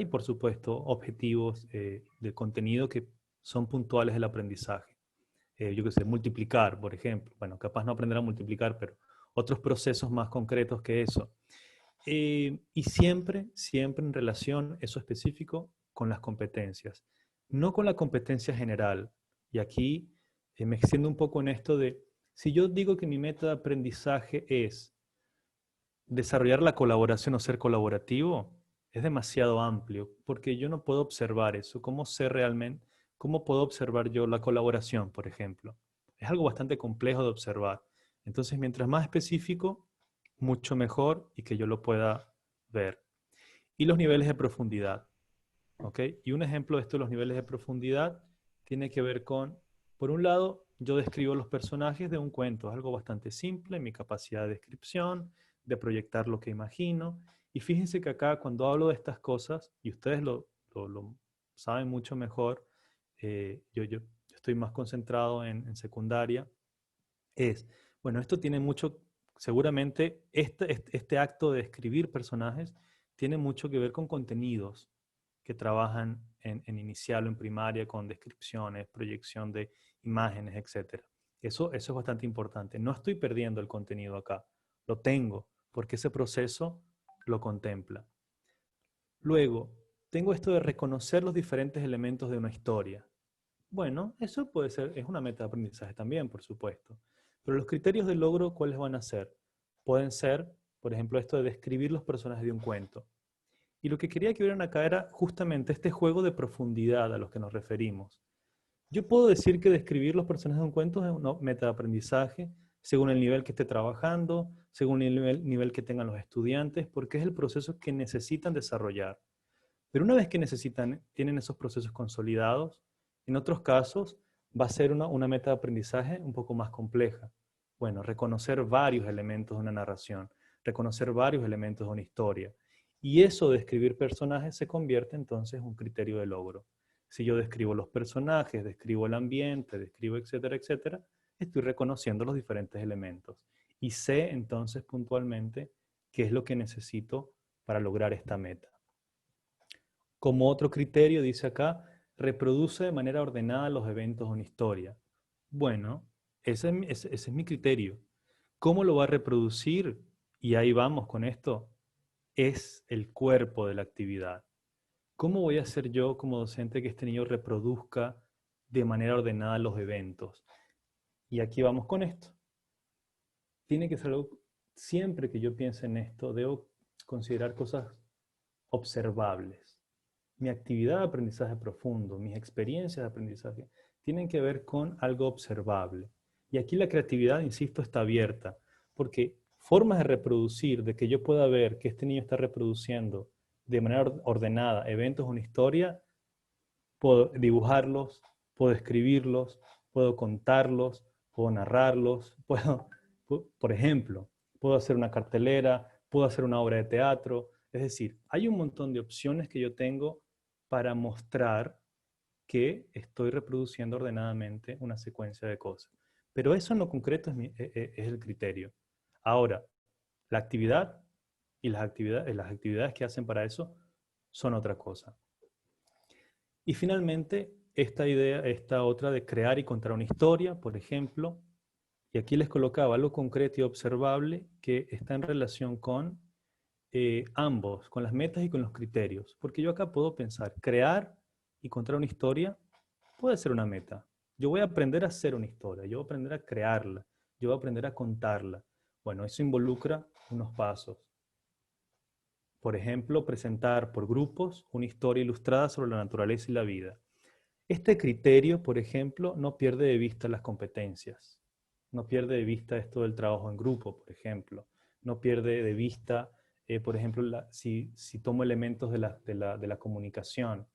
por supuesto, objetivos de contenido que son puntuales del aprendizaje. Yo qué sé, multiplicar, por ejemplo. Bueno, capaz no aprender a multiplicar, pero otros procesos más concretos que eso. Y siempre en relación, eso específico, con las competencias. No con la competencia general. Y aquí me extiendo un poco en esto de, si yo digo que mi meta de aprendizaje es desarrollar la colaboración o ser colaborativo, es demasiado amplio, porque yo no puedo observar eso. ¿Cómo sé realmente? ¿Cómo puedo observar yo la colaboración, por ejemplo? Es algo bastante complejo de observar. Entonces, mientras más específico, mucho mejor y que yo lo pueda ver. Y los niveles de profundidad. ¿Ok? Y un ejemplo de esto de los niveles de profundidad tiene que ver con, por un lado, yo describo los personajes de un cuento, es algo bastante simple, mi capacidad de descripción, de proyectar lo que imagino. Y fíjense que acá cuando hablo de estas cosas, y ustedes lo saben mucho mejor, yo estoy más concentrado en secundaria, bueno, esto tiene mucho, seguramente este acto de escribir personajes tiene mucho que ver con contenidos. que trabajan en inicial o en primaria con descripciones, proyección de imágenes, etc. Eso es bastante importante. No estoy perdiendo el contenido acá, lo tengo, porque ese proceso lo contempla. Luego, tengo esto de reconocer los diferentes elementos de una historia. Bueno, eso puede ser, es una meta de aprendizaje también, por supuesto. Pero los criterios de logro, ¿cuáles van a ser? Pueden ser, por ejemplo, esto de describir los personajes de un cuento. Y lo que quería que vieran acá era justamente este juego de profundidad a los que nos referimos. Yo puedo decir que describir los personajes de un cuento es una meta de aprendizaje según el nivel que esté trabajando, según el nivel que tengan los estudiantes, porque es el proceso que necesitan desarrollar. Pero una vez que tienen esos procesos consolidados, en otros casos va a ser una meta de aprendizaje un poco más compleja. Bueno, reconocer varios elementos de una narración, reconocer varios elementos de una historia. Y eso de escribir personajes se convierte entonces en un criterio de logro. Si yo describo los personajes, describo el ambiente, describo etcétera, etcétera, estoy reconociendo los diferentes elementos. Y sé entonces puntualmente qué es lo que necesito para lograr esta meta. Como otro criterio, dice acá, reproduce de manera ordenada los eventos de una historia. Bueno, ese es mi criterio. ¿Cómo lo va a reproducir? Y ahí vamos con esto. Es el cuerpo de la actividad. ¿Cómo voy a hacer yo como docente que este niño reproduzca de manera ordenada los eventos? Y aquí vamos con esto. Tiene que ser algo, siempre que yo piense en esto, debo considerar cosas observables. Mi actividad de aprendizaje profundo, mis experiencias de aprendizaje, tienen que ver con algo observable. Y aquí la creatividad, insisto, está abierta, porque formas de reproducir, de que yo pueda ver que este niño está reproduciendo de manera ordenada eventos o una historia, puedo dibujarlos, puedo escribirlos, puedo contarlos, puedo narrarlos, por ejemplo, puedo hacer una cartelera, puedo hacer una obra de teatro. Es decir, hay un montón de opciones que yo tengo para mostrar que estoy reproduciendo ordenadamente una secuencia de cosas. Pero eso en lo concreto es el criterio. Ahora, la actividad y las actividades que hacen para eso son otra cosa. Y finalmente, esta otra de crear y contar una historia, por ejemplo, y aquí les colocaba algo concreto y observable que está en relación con ambos, con las metas y con los criterios. Porque yo acá puedo pensar, crear y contar una historia puede ser una meta. Yo voy a aprender a hacer una historia, yo voy a aprender a crearla, yo voy a aprender a contarla. Bueno, eso involucra unos pasos. Por ejemplo, presentar por grupos una historia ilustrada sobre la naturaleza y la vida. Este criterio, por ejemplo, no pierde de vista las competencias. No pierde de vista esto del trabajo en grupo, por ejemplo. No pierde de vista, por ejemplo, si tomo elementos de la comunicación.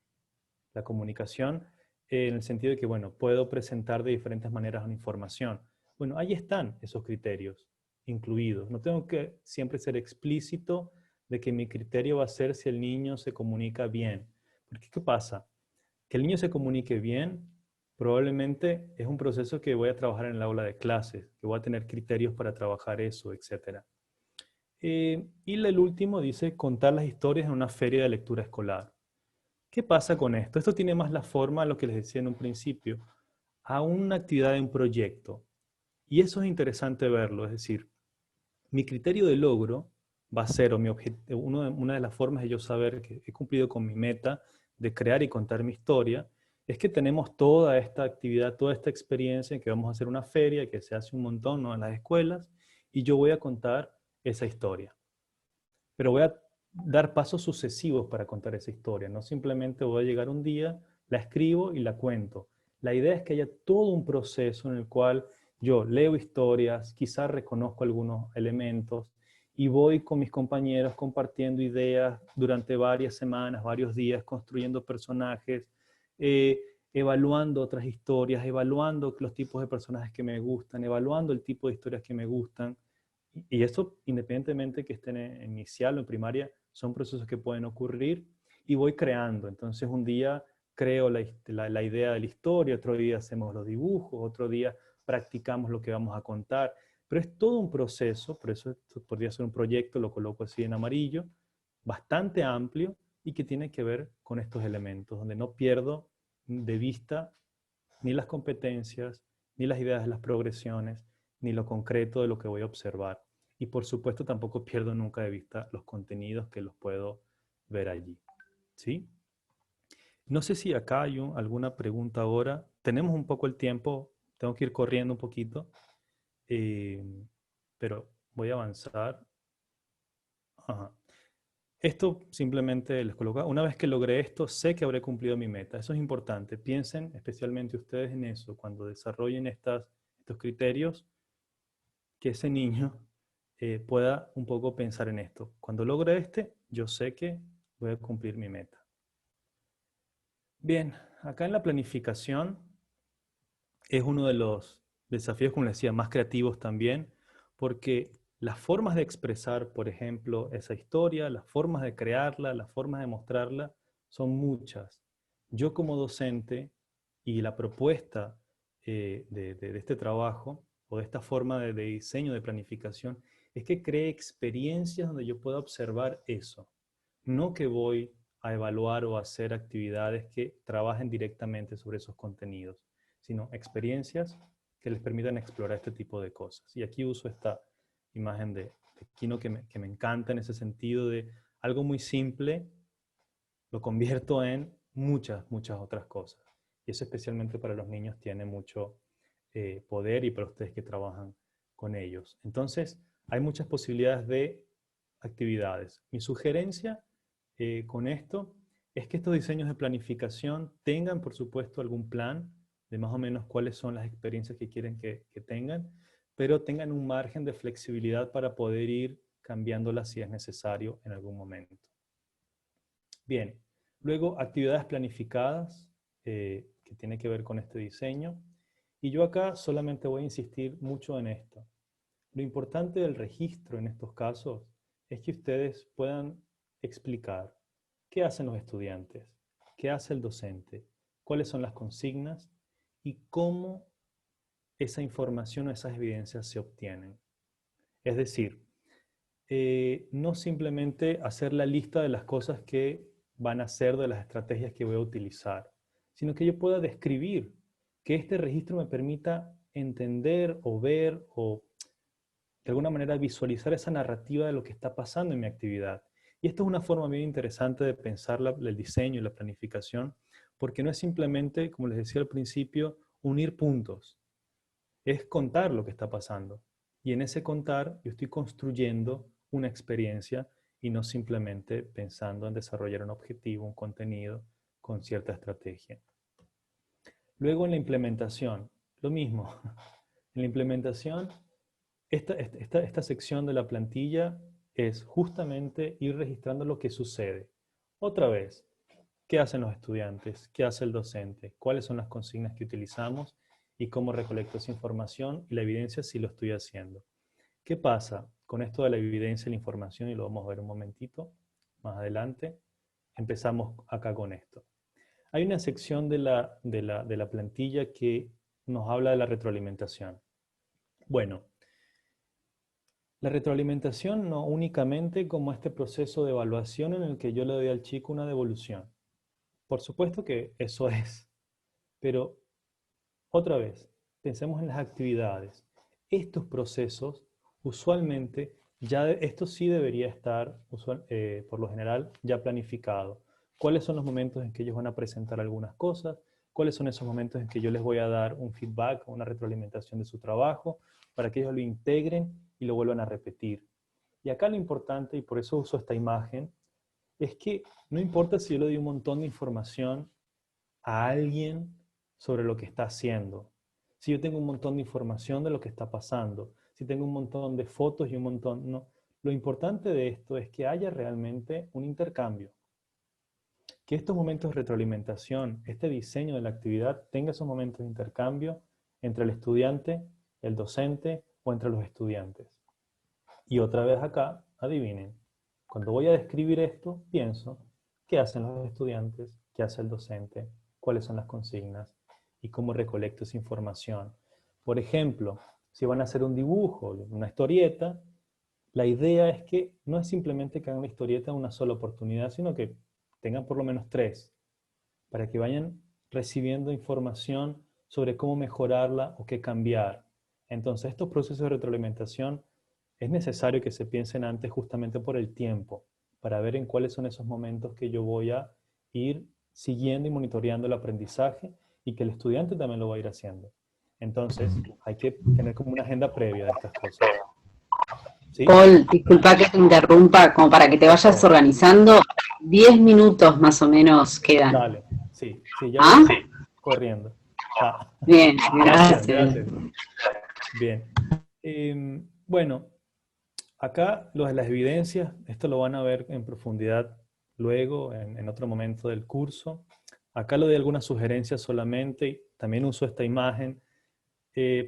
La comunicación en el sentido de que, bueno, puedo presentar de diferentes maneras una información. Bueno, ahí están esos criterios incluidos. No tengo que siempre ser explícito de que mi criterio va a ser si el niño se comunica bien. Porque, ¿qué pasa? Que el niño se comunique bien, probablemente es un proceso que voy a trabajar en el aula de clases, que voy a tener criterios para trabajar eso, etc. Y el último dice contar las historias en una feria de lectura escolar. ¿Qué pasa con esto? Esto tiene más la forma, lo que les decía en un principio, a una actividad de un proyecto. Y eso es interesante verlo, es decir, mi criterio de logro va a ser, o una de las formas de yo saber que he cumplido con mi meta de crear y contar mi historia, es que tenemos toda esta actividad, toda esta experiencia en que vamos a hacer una feria, que se hace un montón, ¿no?, en las escuelas, y yo voy a contar esa historia. Pero voy a dar pasos sucesivos para contar esa historia, no simplemente voy a llegar un día, la escribo y la cuento. La idea es que haya todo un proceso en el cual yo leo historias, quizás reconozco algunos elementos y voy con mis compañeros compartiendo ideas durante varias semanas, varios días, construyendo personajes, evaluando otras historias, evaluando los tipos de personajes que me gustan, evaluando el tipo de historias que me gustan. Y eso, independientemente que estén en inicial o en primaria, son procesos que pueden ocurrir y voy creando. Entonces un día creo la idea de la historia, otro día hacemos los dibujos, otro día practicamos lo que vamos a contar. Pero es todo un proceso, por eso esto podría ser un proyecto, lo coloco así en amarillo, bastante amplio y que tiene que ver con estos elementos, donde no pierdo de vista ni las competencias, ni las ideas de las progresiones, ni lo concreto de lo que voy a observar. Y por supuesto tampoco pierdo nunca de vista los contenidos que los puedo ver allí. ¿Sí? No sé si acá hay alguna pregunta ahora. Tenemos un poco el tiempo, tengo que ir corriendo un poquito, pero voy a avanzar. Ajá. Esto simplemente les coloco. Una vez que logré esto, sé que habré cumplido mi meta. Eso es importante. Piensen especialmente ustedes en eso, cuando desarrollen estos criterios, que ese niño pueda un poco pensar en esto. Cuando logre yo sé que voy a cumplir mi meta. Bien, acá en la planificación es uno de los desafíos, como les decía, más creativos también, porque las formas de expresar, por ejemplo, esa historia, las formas de crearla, las formas de mostrarla, son muchas. Yo como docente, y la propuesta de este trabajo, o de esta forma de diseño de planificación, es que cree experiencias donde yo pueda observar eso. No que voy a evaluar o hacer actividades que trabajen directamente sobre esos contenidos, sino experiencias que les permitan explorar este tipo de cosas. Y aquí uso esta imagen de Kino que me encanta en ese sentido de algo muy simple, lo convierto en muchas otras cosas. Y eso especialmente para los niños tiene mucho poder y para ustedes que trabajan con ellos. Entonces, hay muchas posibilidades de actividades. Mi sugerencia con esto es que estos diseños de planificación tengan, por supuesto, algún plan de más o menos cuáles son las experiencias que quieren que tengan, pero tengan un margen de flexibilidad para poder ir cambiándolas si es necesario en algún momento. Bien, luego actividades planificadas que tiene que ver con este diseño. Y yo acá solamente voy a insistir mucho en esto. Lo importante del registro en estos casos es que ustedes puedan explicar qué hacen los estudiantes, qué hace el docente, cuáles son las consignas y cómo esa información o esas evidencias se obtienen. Es decir, no simplemente hacer la lista de las cosas que van a hacer, de las estrategias que voy a utilizar, sino que yo pueda describir, que este registro me permita entender o ver o de alguna manera visualizar esa narrativa de lo que está pasando en mi actividad. Y esto es una forma bien interesante de pensar el diseño y la planificación, porque no es simplemente, como les decía al principio, unir puntos. Es contar lo que está pasando. Y en ese contar yo estoy construyendo una experiencia y no simplemente pensando en desarrollar un objetivo, un contenido con cierta estrategia. Luego en la implementación, lo mismo. En la implementación, esta sección de la plantilla es justamente ir registrando lo que sucede. Otra vez, ¿qué hacen los estudiantes? ¿Qué hace el docente? ¿Cuáles son las consignas que utilizamos? Y cómo recolecto esa información y la evidencia si lo estoy haciendo. ¿Qué pasa con esto de la evidencia y la información? Y lo vamos a ver un momentito más adelante. Empezamos acá con esto. Hay una sección de la plantilla que nos habla de la retroalimentación. Bueno, la retroalimentación no únicamente como este proceso de evaluación en el que yo le doy al chico una devolución. Por supuesto que eso es, pero otra vez, pensemos en las actividades. Estos procesos, usualmente, esto sí debería estar, por lo general, ya planificado. ¿Cuáles son los momentos en que ellos van a presentar algunas cosas? ¿Cuáles son esos momentos en que yo les voy a dar un feedback o una retroalimentación de su trabajo para que ellos lo integren y lo vuelvan a repetir? Y acá lo importante, y por eso uso esta imagen, es que no importa si yo le doy un montón de información a alguien sobre lo que está haciendo, si yo tengo un montón de información de lo que está pasando, si tengo un montón de fotos y un montón, no. Lo importante de esto es que haya realmente un intercambio. Que estos momentos de retroalimentación, este diseño de la actividad, tenga esos momentos de intercambio entre el estudiante, el docente o entre los estudiantes. Y otra vez acá, adivinen, cuando voy a describir esto, pienso, ¿qué hacen los estudiantes? ¿Qué hace el docente? ¿Cuáles son las consignas? Y cómo recolecto esa información. Por ejemplo, si van a hacer un dibujo, una historieta, la idea es que no es simplemente que hagan una historieta en una sola oportunidad, sino que tengan por lo menos 3, para que vayan recibiendo información sobre cómo mejorarla o qué cambiar. Entonces, estos procesos de retroalimentación es necesario que se piensen antes justamente por el tiempo, para ver en cuáles son esos momentos que yo voy a ir siguiendo y monitoreando el aprendizaje y que el estudiante también lo va a ir haciendo. Entonces, hay que tener como una agenda previa de estas cosas. ¿Sí? Paul, disculpa que te interrumpa, como para que te vayas organizando. 10 minutos más o menos quedan. Dale, sí, ya ¿Ah? voy corriendo. Ah. Bien, gracias. Gracias. Bien. Bueno, acá lo de las evidencias, esto lo van a ver en profundidad luego, en otro momento del curso. Acá lo de algunas sugerencias solamente, y también uso esta imagen,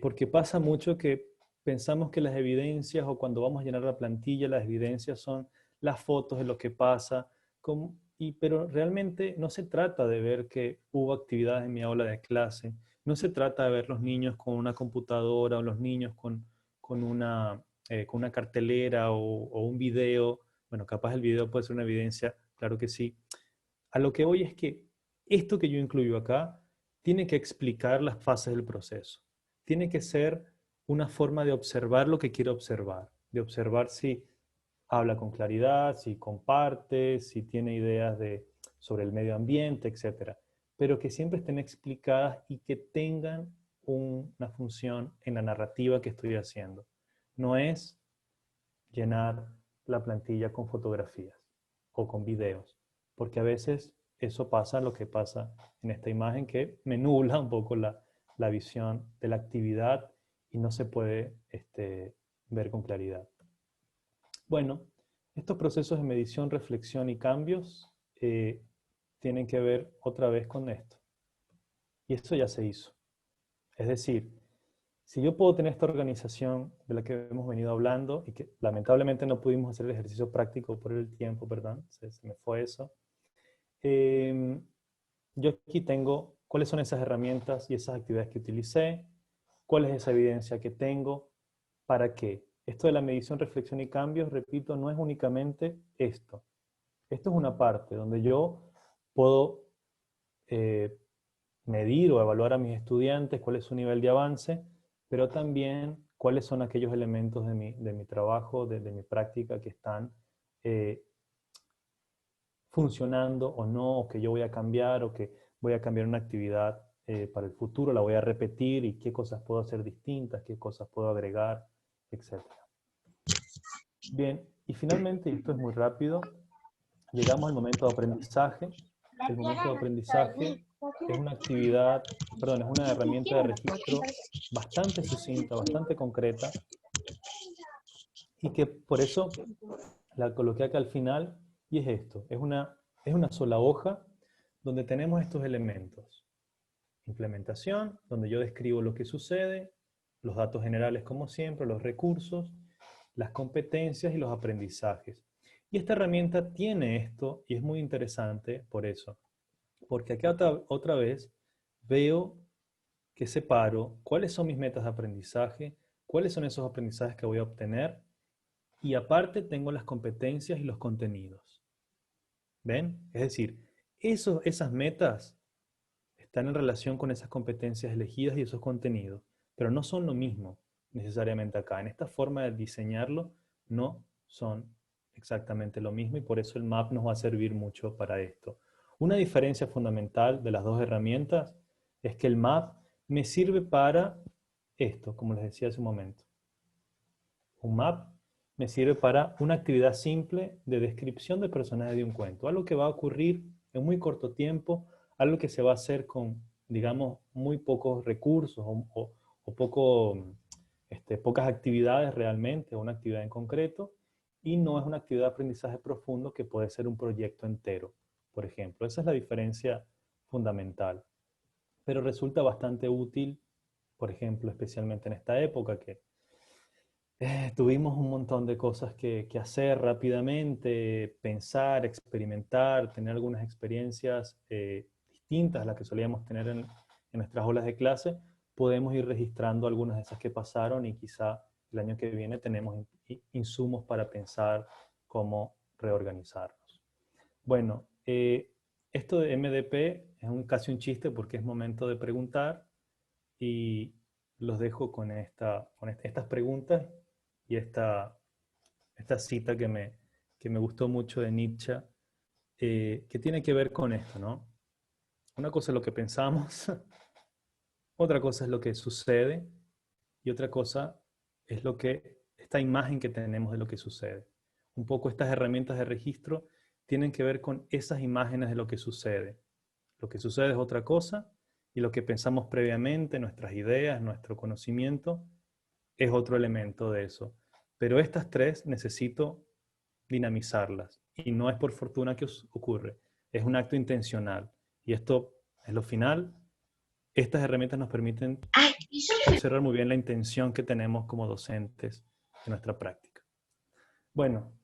porque pasa mucho que pensamos que las evidencias, o cuando vamos a llenar la plantilla, las evidencias son las fotos de lo que pasa, pero realmente no se trata de ver que hubo actividades en mi aula de clase, no se trata de ver los niños con una computadora o los niños con una cartelera o un video. Bueno, capaz el video puede ser una evidencia, claro que sí. A lo que voy es que esto que yo incluyo acá tiene que explicar las fases del proceso. Tiene que ser una forma de observar lo que quiero observar, de observar si habla con claridad, si comparte, si tiene ideas sobre el medio ambiente, etc. Pero que siempre estén explicadas y que tengan una función en la narrativa que estoy haciendo. No es llenar la plantilla con fotografías o con videos, porque a veces eso pasa, lo que pasa en esta imagen, que me nubla un poco la visión de la actividad y no se puede ver con claridad. Bueno, estos procesos de medición, reflexión y cambios tienen que ver otra vez con esto. Y esto ya se hizo. Es decir, si yo puedo tener esta organización de la que hemos venido hablando y que lamentablemente no pudimos hacer el ejercicio práctico por el tiempo, perdón, se me fue eso. Yo aquí tengo cuáles son esas herramientas y esas actividades que utilicé, cuál es esa evidencia que tengo, para qué. Esto de la medición, reflexión y cambios, repito, no es únicamente esto. Esto es una parte donde yo puedo medir o evaluar a mis estudiantes cuál es su nivel de avance, pero también cuáles son aquellos elementos de mi trabajo, de mi práctica que están funcionando o no, o que yo voy a cambiar, o que voy a cambiar una actividad para el futuro, la voy a repetir, y qué cosas puedo hacer distintas, qué cosas puedo agregar, etc. Bien, y finalmente, y esto es muy rápido, llegamos al momento de aprendizaje. El momento de aprendizaje es una actividad, perdón, es una herramienta de registro bastante sucinta, bastante concreta, y que por eso la coloqué acá al final, y es esto, es una sola hoja donde tenemos estos elementos. Implementación, donde yo describo lo que sucede, los datos generales como siempre, los recursos, las competencias y los aprendizajes. Y esta herramienta tiene esto, y es muy interesante por eso, porque acá otra vez veo que separo cuáles son mis metas de aprendizaje, cuáles son esos aprendizajes que voy a obtener, y aparte tengo las competencias y los contenidos. ¿Ven? Es decir, esas metas están en relación con esas competencias elegidas y esos contenidos, pero no son lo mismo necesariamente acá. En esta forma de diseñarlo no son exactamente lo mismo, y por eso el MAP nos va a servir mucho para esto. Una diferencia fundamental de las dos herramientas es que el MAP me sirve para esto, como les decía hace un momento. Un MAP me sirve para una actividad simple de descripción del personaje de un cuento, algo que va a ocurrir en muy corto tiempo, algo que se va a hacer con, digamos, muy pocos recursos o pocas actividades realmente, o una actividad en concreto, y no es una actividad de aprendizaje profundo que puede ser un proyecto entero, por ejemplo. Esa es la diferencia fundamental. Pero resulta bastante útil, por ejemplo, especialmente en esta época que tuvimos un montón de cosas que hacer rápidamente, pensar, experimentar, tener algunas experiencias distintas a las que solíamos tener en nuestras aulas de clase. Podemos ir registrando algunas de esas que pasaron, y quizá el año que viene tenemos insumos para pensar cómo reorganizarnos. Bueno, Esto de MDP es casi un chiste porque es momento de preguntar y los dejo con estas preguntas y esta cita que me gustó mucho de Nietzsche, que tiene que ver con esto, ¿no? Una cosa es lo que pensamos, otra cosa es lo que sucede y otra cosa es esta imagen que tenemos de lo que sucede. Un poco estas herramientas de registro tienen que ver con esas imágenes de lo que sucede. Lo que sucede es otra cosa y lo que pensamos previamente, nuestras ideas, nuestro conocimiento, es otro elemento de eso. Pero estas tres necesito dinamizarlas y no es por fortuna que ocurre, es un acto intencional. Y esto es lo final. Estas herramientas nos permiten observar muy bien la intención que tenemos como docentes en nuestra práctica. Bueno,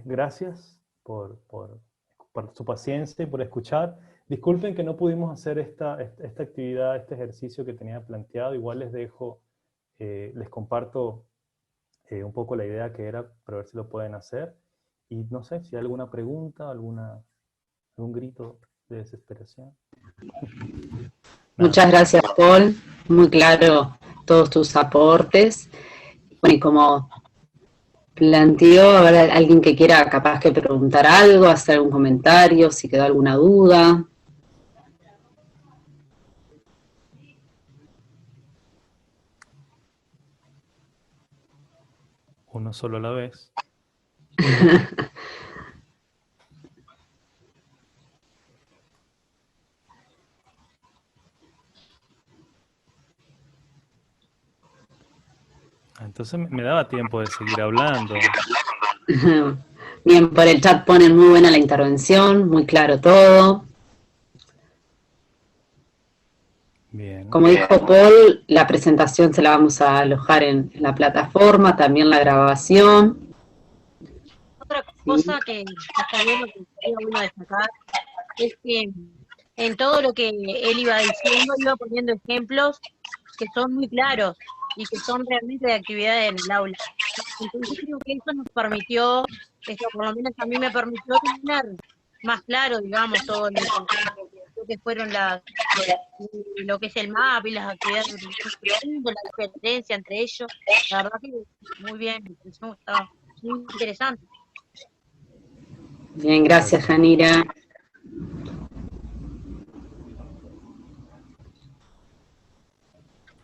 gracias por su paciencia y por escuchar. Disculpen que no pudimos hacer esta actividad, este ejercicio que tenía planteado. Igual les dejo, les comparto un poco la idea que era para ver si lo pueden hacer. Y no sé si hay alguna pregunta, algún grito de desesperación. Muchas gracias, Paul. Muy claro todos tus aportes. Bueno, y como planteó, habrá alguien que quiera capaz que preguntar algo, hacer algún comentario, si quedó alguna duda. Uno solo a la vez. Entonces me daba tiempo de seguir hablando. Bien, por el chat ponen muy buena la intervención, muy claro todo. Bien. Como dijo Paul, la presentación se la vamos a alojar en la plataforma, también la grabación. Otra cosa que está bien, lo que quería uno destacar, es que en todo lo que él iba diciendo, iba poniendo ejemplos que son muy claros y que son realmente de actividades en el aula. Entonces creo que eso nos permitió, por lo menos a mí me permitió tener más claro, digamos, todo lo que fueron lo que es el MAP y las actividades de la diferencia entre ellos. La verdad que muy bien, está muy interesante. Bien, gracias, Janira.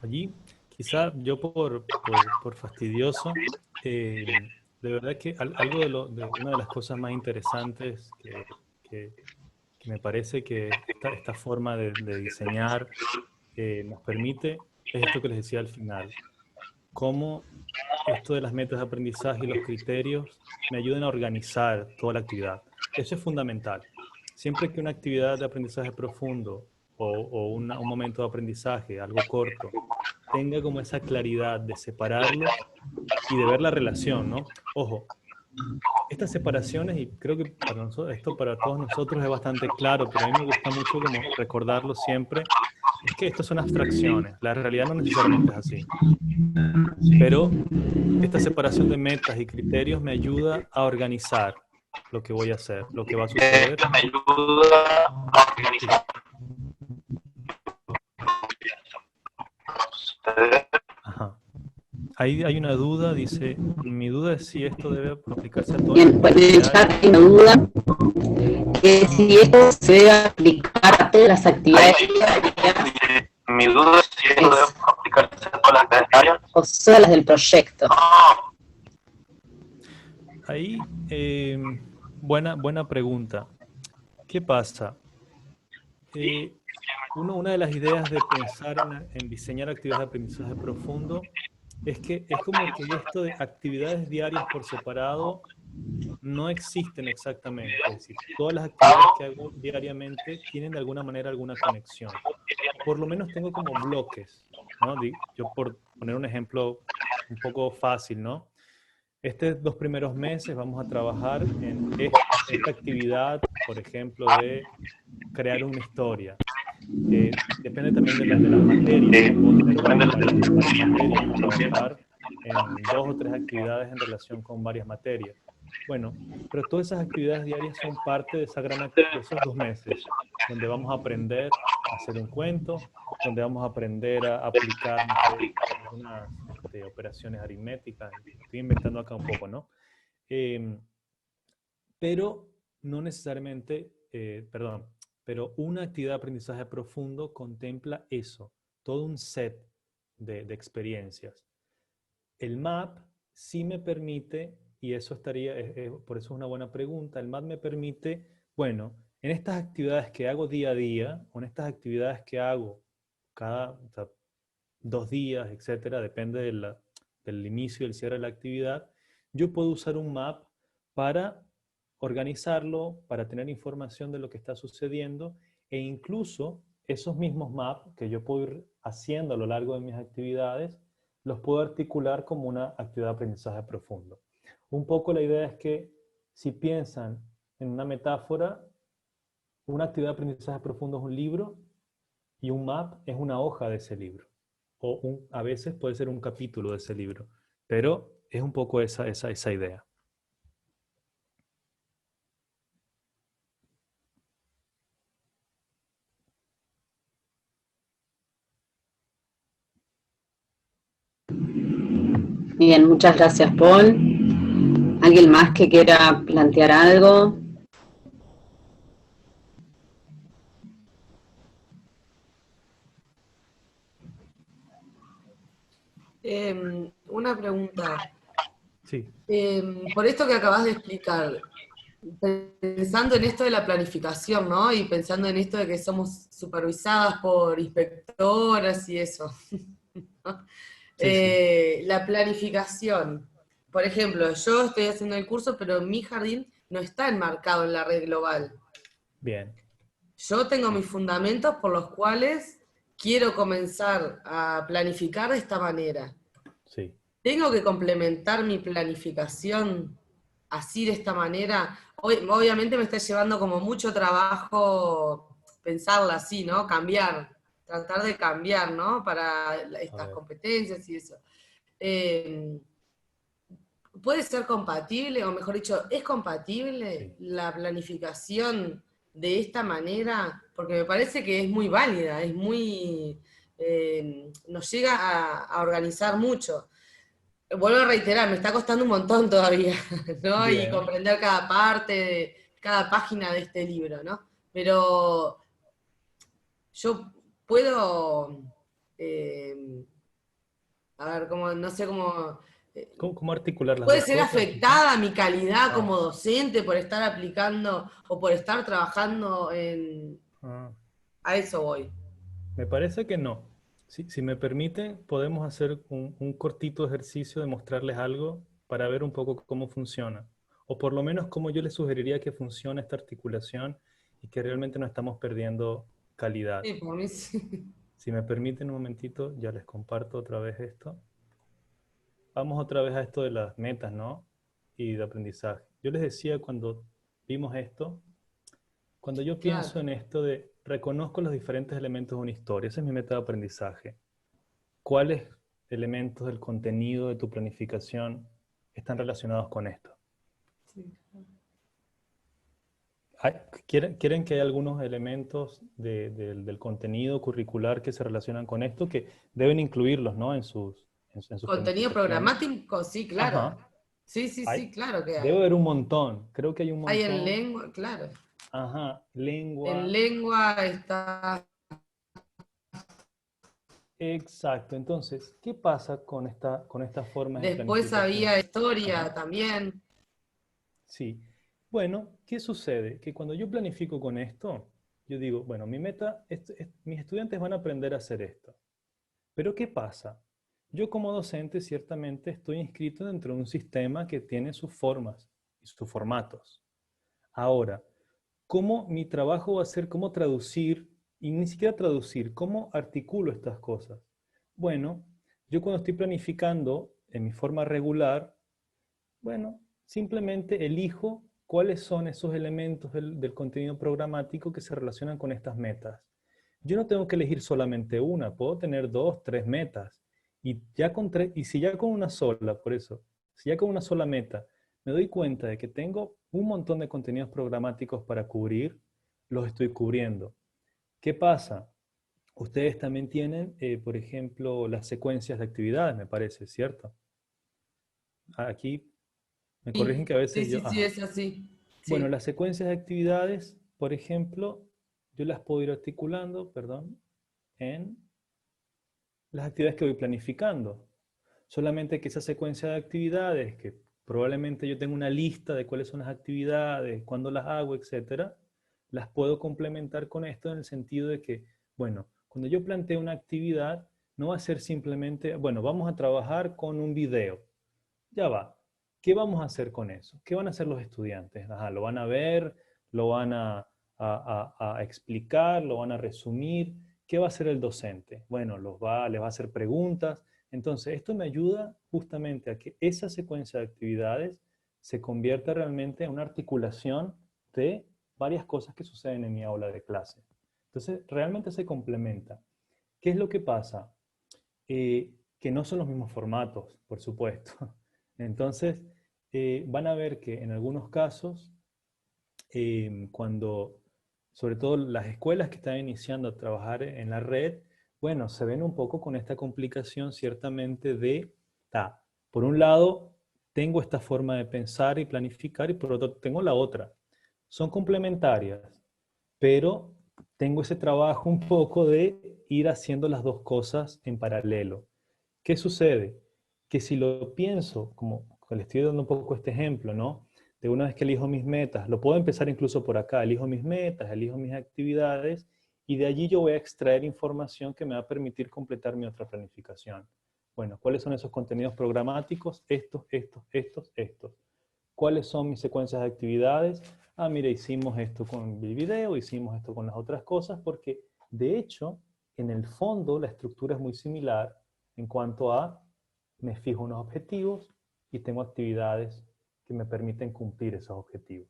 Allí, quizá yo por fastidioso, de verdad que algo de una de las cosas más interesantes que me parece que esta forma de diseñar nos permite, es esto que les decía al final. Cómo esto de las metas de aprendizaje y los criterios me ayudan a organizar toda la actividad. Eso es fundamental. Siempre que una actividad de aprendizaje profundo o un momento de aprendizaje, algo corto, tenga como esa claridad de separarlo y de ver la relación, ¿no? Ojo, estas separaciones, y creo que esto para todos nosotros es bastante claro, pero a mí me gusta mucho como recordarlo siempre, es que esto son abstracciones, la realidad no necesariamente es así. Pero esta separación de metas y criterios me ayuda a organizar lo que voy a hacer, lo que va a suceder. Me ayuda a organizar. Ajá. Ahí hay una duda, dice, mi duda es si esto debe aplicarse a todas Bien, pues en el chat hay una duda, que si esto se debe aplicar a todas las actividades Mi duda es si esto debe aplicarse a todas las actividades o solo las del proyecto. Ahí, buena pregunta. ¿Qué pasa? Una de las ideas de pensar en diseñar actividades de aprendizaje profundo es que es como que esto de actividades diarias por separado no existen exactamente. Es decir, todas las actividades que hago diariamente tienen de alguna manera alguna conexión. Por lo menos tengo como bloques, ¿no? Yo por poner un ejemplo un poco fácil, ¿no? Estos 2 primeros meses vamos a trabajar en esta actividad, por ejemplo, de crear una historia. Depende también de las materias. Puedo tener varias materias y trabajar en 2 o 3 actividades en relación con varias materias. Bueno, pero todas esas actividades diarias son parte de esa de esos 2 meses, donde vamos a aprender a hacer un cuento, donde vamos a aprender a aplicar, no sé, algunas operaciones aritméticas. Estoy inventando acá un poco, ¿no? Pero no necesariamente, perdón, pero una actividad de aprendizaje profundo contempla eso, todo un set de experiencias. El MAP sí me permite, y eso estaría, por eso es una buena pregunta, el MAP me permite, bueno, en estas actividades que hago día a día, o en estas actividades que hago cada, o sea, 2 días, etcétera, depende del inicio y el cierre de la actividad, yo puedo usar un MAP para organizarlo, para tener información de lo que está sucediendo, e incluso esos mismos maps que yo puedo ir haciendo a lo largo de mis actividades, los puedo articular como una actividad de aprendizaje profundo. Un poco la idea es que si piensan en una metáfora, una actividad de aprendizaje profundo es un libro y un map es una hoja de ese libro. O a veces puede ser un capítulo de ese libro, pero es un poco esa idea. Bien, muchas gracias, Paul. ¿Alguien más que quiera plantear algo? Una pregunta. Sí. Por esto que acabas de explicar, pensando en esto de la planificación, ¿no? Y pensando en esto de que somos supervisadas por inspectoras y eso. ¿no? Sí. La planificación. Por ejemplo, yo estoy haciendo el curso, pero mi jardín no está enmarcado en la red global. Bien. Yo tengo mis fundamentos por los cuales quiero comenzar a planificar de esta manera. Sí. ¿Tengo que complementar mi planificación así de esta manera? Obviamente me está llevando como mucho trabajo pensarla así, ¿no? Cambiar, tratar de cambiar, ¿no? Para estas competencias y eso. ¿Puede ser compatible, o mejor dicho, es compatible la planificación de esta manera? Porque me parece que es muy válida, es muy... nos llega a organizar mucho. Vuelvo a reiterar, me está costando un montón todavía, ¿no? Y Bien. comprender cada parte, cada página de este libro, ¿no? Pero yo puedo, a ver, como, no sé cómo... ¿Cómo articular las ¿Puede dos ser cosas? afectada mi calidad como docente por estar aplicando o por estar trabajando en... A eso voy. Me parece que no. Si me permiten, podemos hacer un cortito ejercicio de mostrarles algo para ver un poco cómo funciona. O por lo menos cómo yo les sugeriría que funcione esta articulación y que realmente no estamos perdiendo calidad. Sí, por mí sí. Si me permiten un momentito, ya les comparto otra vez esto. Vamos otra vez a esto de las metas, ¿no? Y de aprendizaje. Yo les decía cuando vimos esto, cuando yo pienso en esto de reconozco los diferentes elementos de una historia, esa es mi meta de aprendizaje. ¿Cuáles elementos del contenido de tu planificación están relacionados con esto? Sí. ¿Quieren que haya algunos elementos del contenido curricular que se relacionan con esto que deben incluirlos, ¿no? en sus Contenido programático, sí, claro. Ajá. Sí, claro que hay. Debe haber un montón, creo que hay un montón. Hay en lengua, claro. Ajá, lengua. En lengua está... Exacto, entonces, ¿qué pasa con esta forma de planificación? Después había historia también. Sí. Bueno, ¿qué sucede? Que cuando yo planifico con esto, yo digo, bueno, mi meta, mis estudiantes van a aprender a hacer esto. Pero ¿qué pasa? Yo como docente ciertamente estoy inscrito dentro de un sistema que tiene sus formas y sus formatos. Ahora, ¿cómo mi trabajo va a ser cómo traducir, y ni siquiera traducir, cómo articulo estas cosas? Bueno, yo cuando estoy planificando en mi forma regular, bueno, simplemente elijo cuáles son esos elementos del contenido programático que se relacionan con estas metas. Yo no tengo que elegir solamente una, puedo tener 2, 3 metas. Y si ya con una sola, por eso, si ya con una sola meta me doy cuenta de que tengo un montón de contenidos programáticos para cubrir, los estoy cubriendo. ¿Qué pasa? Ustedes también tienen, por ejemplo, las secuencias de actividades, me parece, ¿cierto? Aquí me corrigen que a veces yo... Sí, es así. Bueno, Sí. las secuencias de actividades, por ejemplo, yo las puedo ir articulando, perdón, en las actividades que voy planificando. Solamente que esa secuencia de actividades, que probablemente yo tengo una lista de cuáles son las actividades, cuándo las hago, etcétera, las puedo complementar con esto en el sentido de que, bueno, cuando yo planteo una actividad, no va a ser simplemente, bueno, vamos a trabajar con un video. Ya va. ¿Qué vamos a hacer con eso? ¿Qué van a hacer los estudiantes? Ajá, lo van a ver, lo van a explicar, lo van a resumir. ¿Qué va a hacer el docente? Bueno, les va a hacer preguntas. Entonces, esto me ayuda justamente a que esa secuencia de actividades se convierta realmente en una articulación de varias cosas que suceden en mi aula de clase. Entonces, realmente se complementa. ¿Qué es lo que pasa? Que no son los mismos formatos, por supuesto. Entonces, van a ver que en algunos casos, cuando, sobre todo las escuelas que están iniciando a trabajar en la red, bueno, se ven un poco con esta complicación ciertamente de, por un lado, tengo esta forma de pensar y planificar y por otro tengo la otra. Son complementarias, pero tengo ese trabajo un poco de ir haciendo las dos cosas en paralelo. ¿Qué sucede? Que si lo pienso, como le estoy dando un poco este ejemplo, ¿no? De una vez que elijo mis metas, lo puedo empezar incluso por acá, elijo mis metas, elijo mis actividades, y de allí yo voy a extraer información que me va a permitir completar mi otra planificación. Bueno, ¿cuáles son esos contenidos programáticos? Estos. ¿Cuáles son mis secuencias de actividades? Ah, mira, hicimos esto con el video, hicimos esto con las otras cosas, porque de hecho, en el fondo, la estructura es muy similar en cuanto a me fijo unos objetivos y tengo actividades que me permiten cumplir esos objetivos.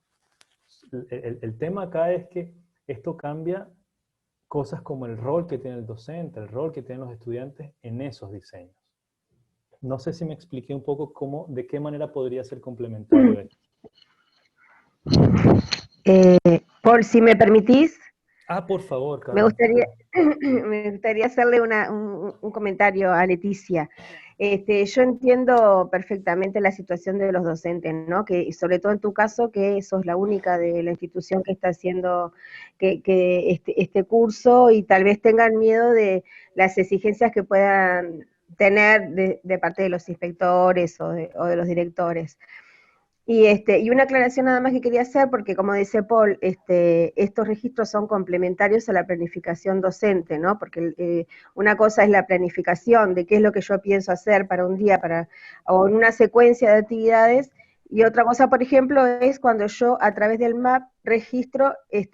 El tema acá es que esto cambia cosas como el rol que tiene el docente, el rol que tienen los estudiantes en esos diseños. No sé si me expliqué un poco cómo, de qué manera podría ser complementario esto. Paul, si me permitís, Ah, por favor, me Carmen. gustaría, me gustaría hacerle un comentario a Leticia. Yo entiendo perfectamente la situación de los docentes, ¿no? Que sobre todo en tu caso, que sos la única de la institución que está haciendo este curso y tal vez tengan miedo de las exigencias que puedan tener de parte de los inspectores o de los directores. Y una aclaración nada más que quería hacer, porque como dice Paul, estos registros son complementarios a la planificación docente, ¿no? Porque una cosa es la planificación de qué es lo que yo pienso hacer para un día, o en una secuencia de actividades, y otra cosa, por ejemplo, es cuando yo a través del MAP registro, es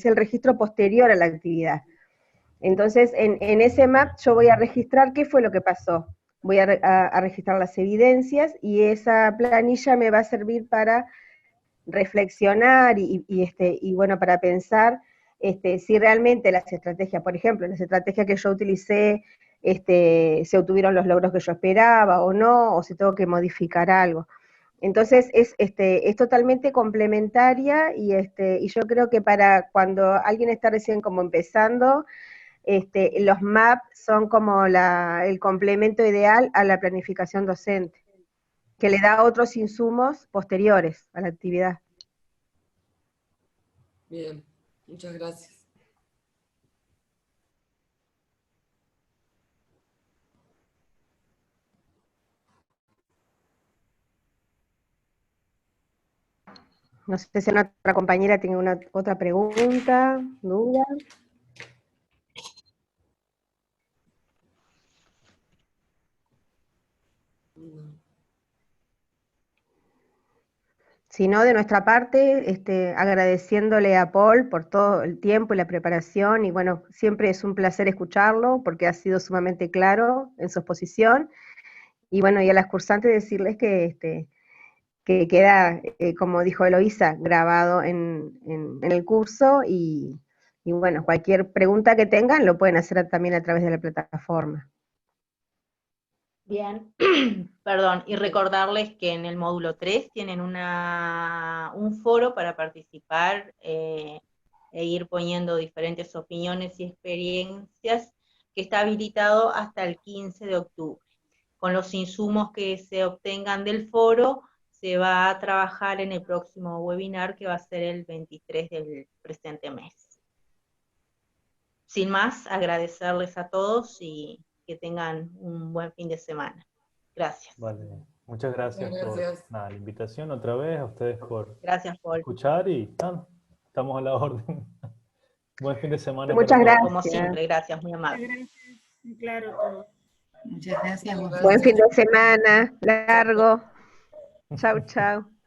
el registro posterior a la actividad. Entonces, en ese MAP yo voy a registrar qué fue lo que pasó. Voy a registrar las evidencias y esa planilla me va a servir para reflexionar y bueno, para pensar si realmente las estrategias, por ejemplo, las estrategias que yo utilicé, se obtuvieron los logros que yo esperaba o no, o si tengo que modificar algo. Entonces es totalmente complementaria y yo creo que para cuando alguien está recién como empezando, los MAP son como el complemento ideal a la planificación docente, que le da otros insumos posteriores a la actividad. Bien, muchas gracias. No sé si otra compañera tiene otra pregunta, duda. Si no, de nuestra parte, agradeciéndole a Paul por todo el tiempo y la preparación, y bueno, siempre es un placer escucharlo, porque ha sido sumamente claro en su exposición, y bueno, y a las cursantes decirles que queda, como dijo Eloísa, grabado en el curso, y bueno, cualquier pregunta que tengan lo pueden hacer también a través de la plataforma. Bien, perdón, y recordarles que en el módulo 3 tienen un foro para participar e ir poniendo diferentes opiniones y experiencias, que está habilitado hasta el 15 de octubre. Con los insumos que se obtengan del foro, se va a trabajar en el próximo webinar, que va a ser el 23 del presente mes. Sin más, agradecerles a todos y que tengan un buen fin de semana. Gracias. Vale. Muchas gracias por la invitación otra vez, a ustedes por Gracias, Paul. escuchar y estamos a la orden. Buen fin de semana. Muchas para todos. gracias. Como siempre, gracias, muy amable. Gracias, muy claro todo. Muchas gracias. Buen fin de semana, largo. Chau, chau.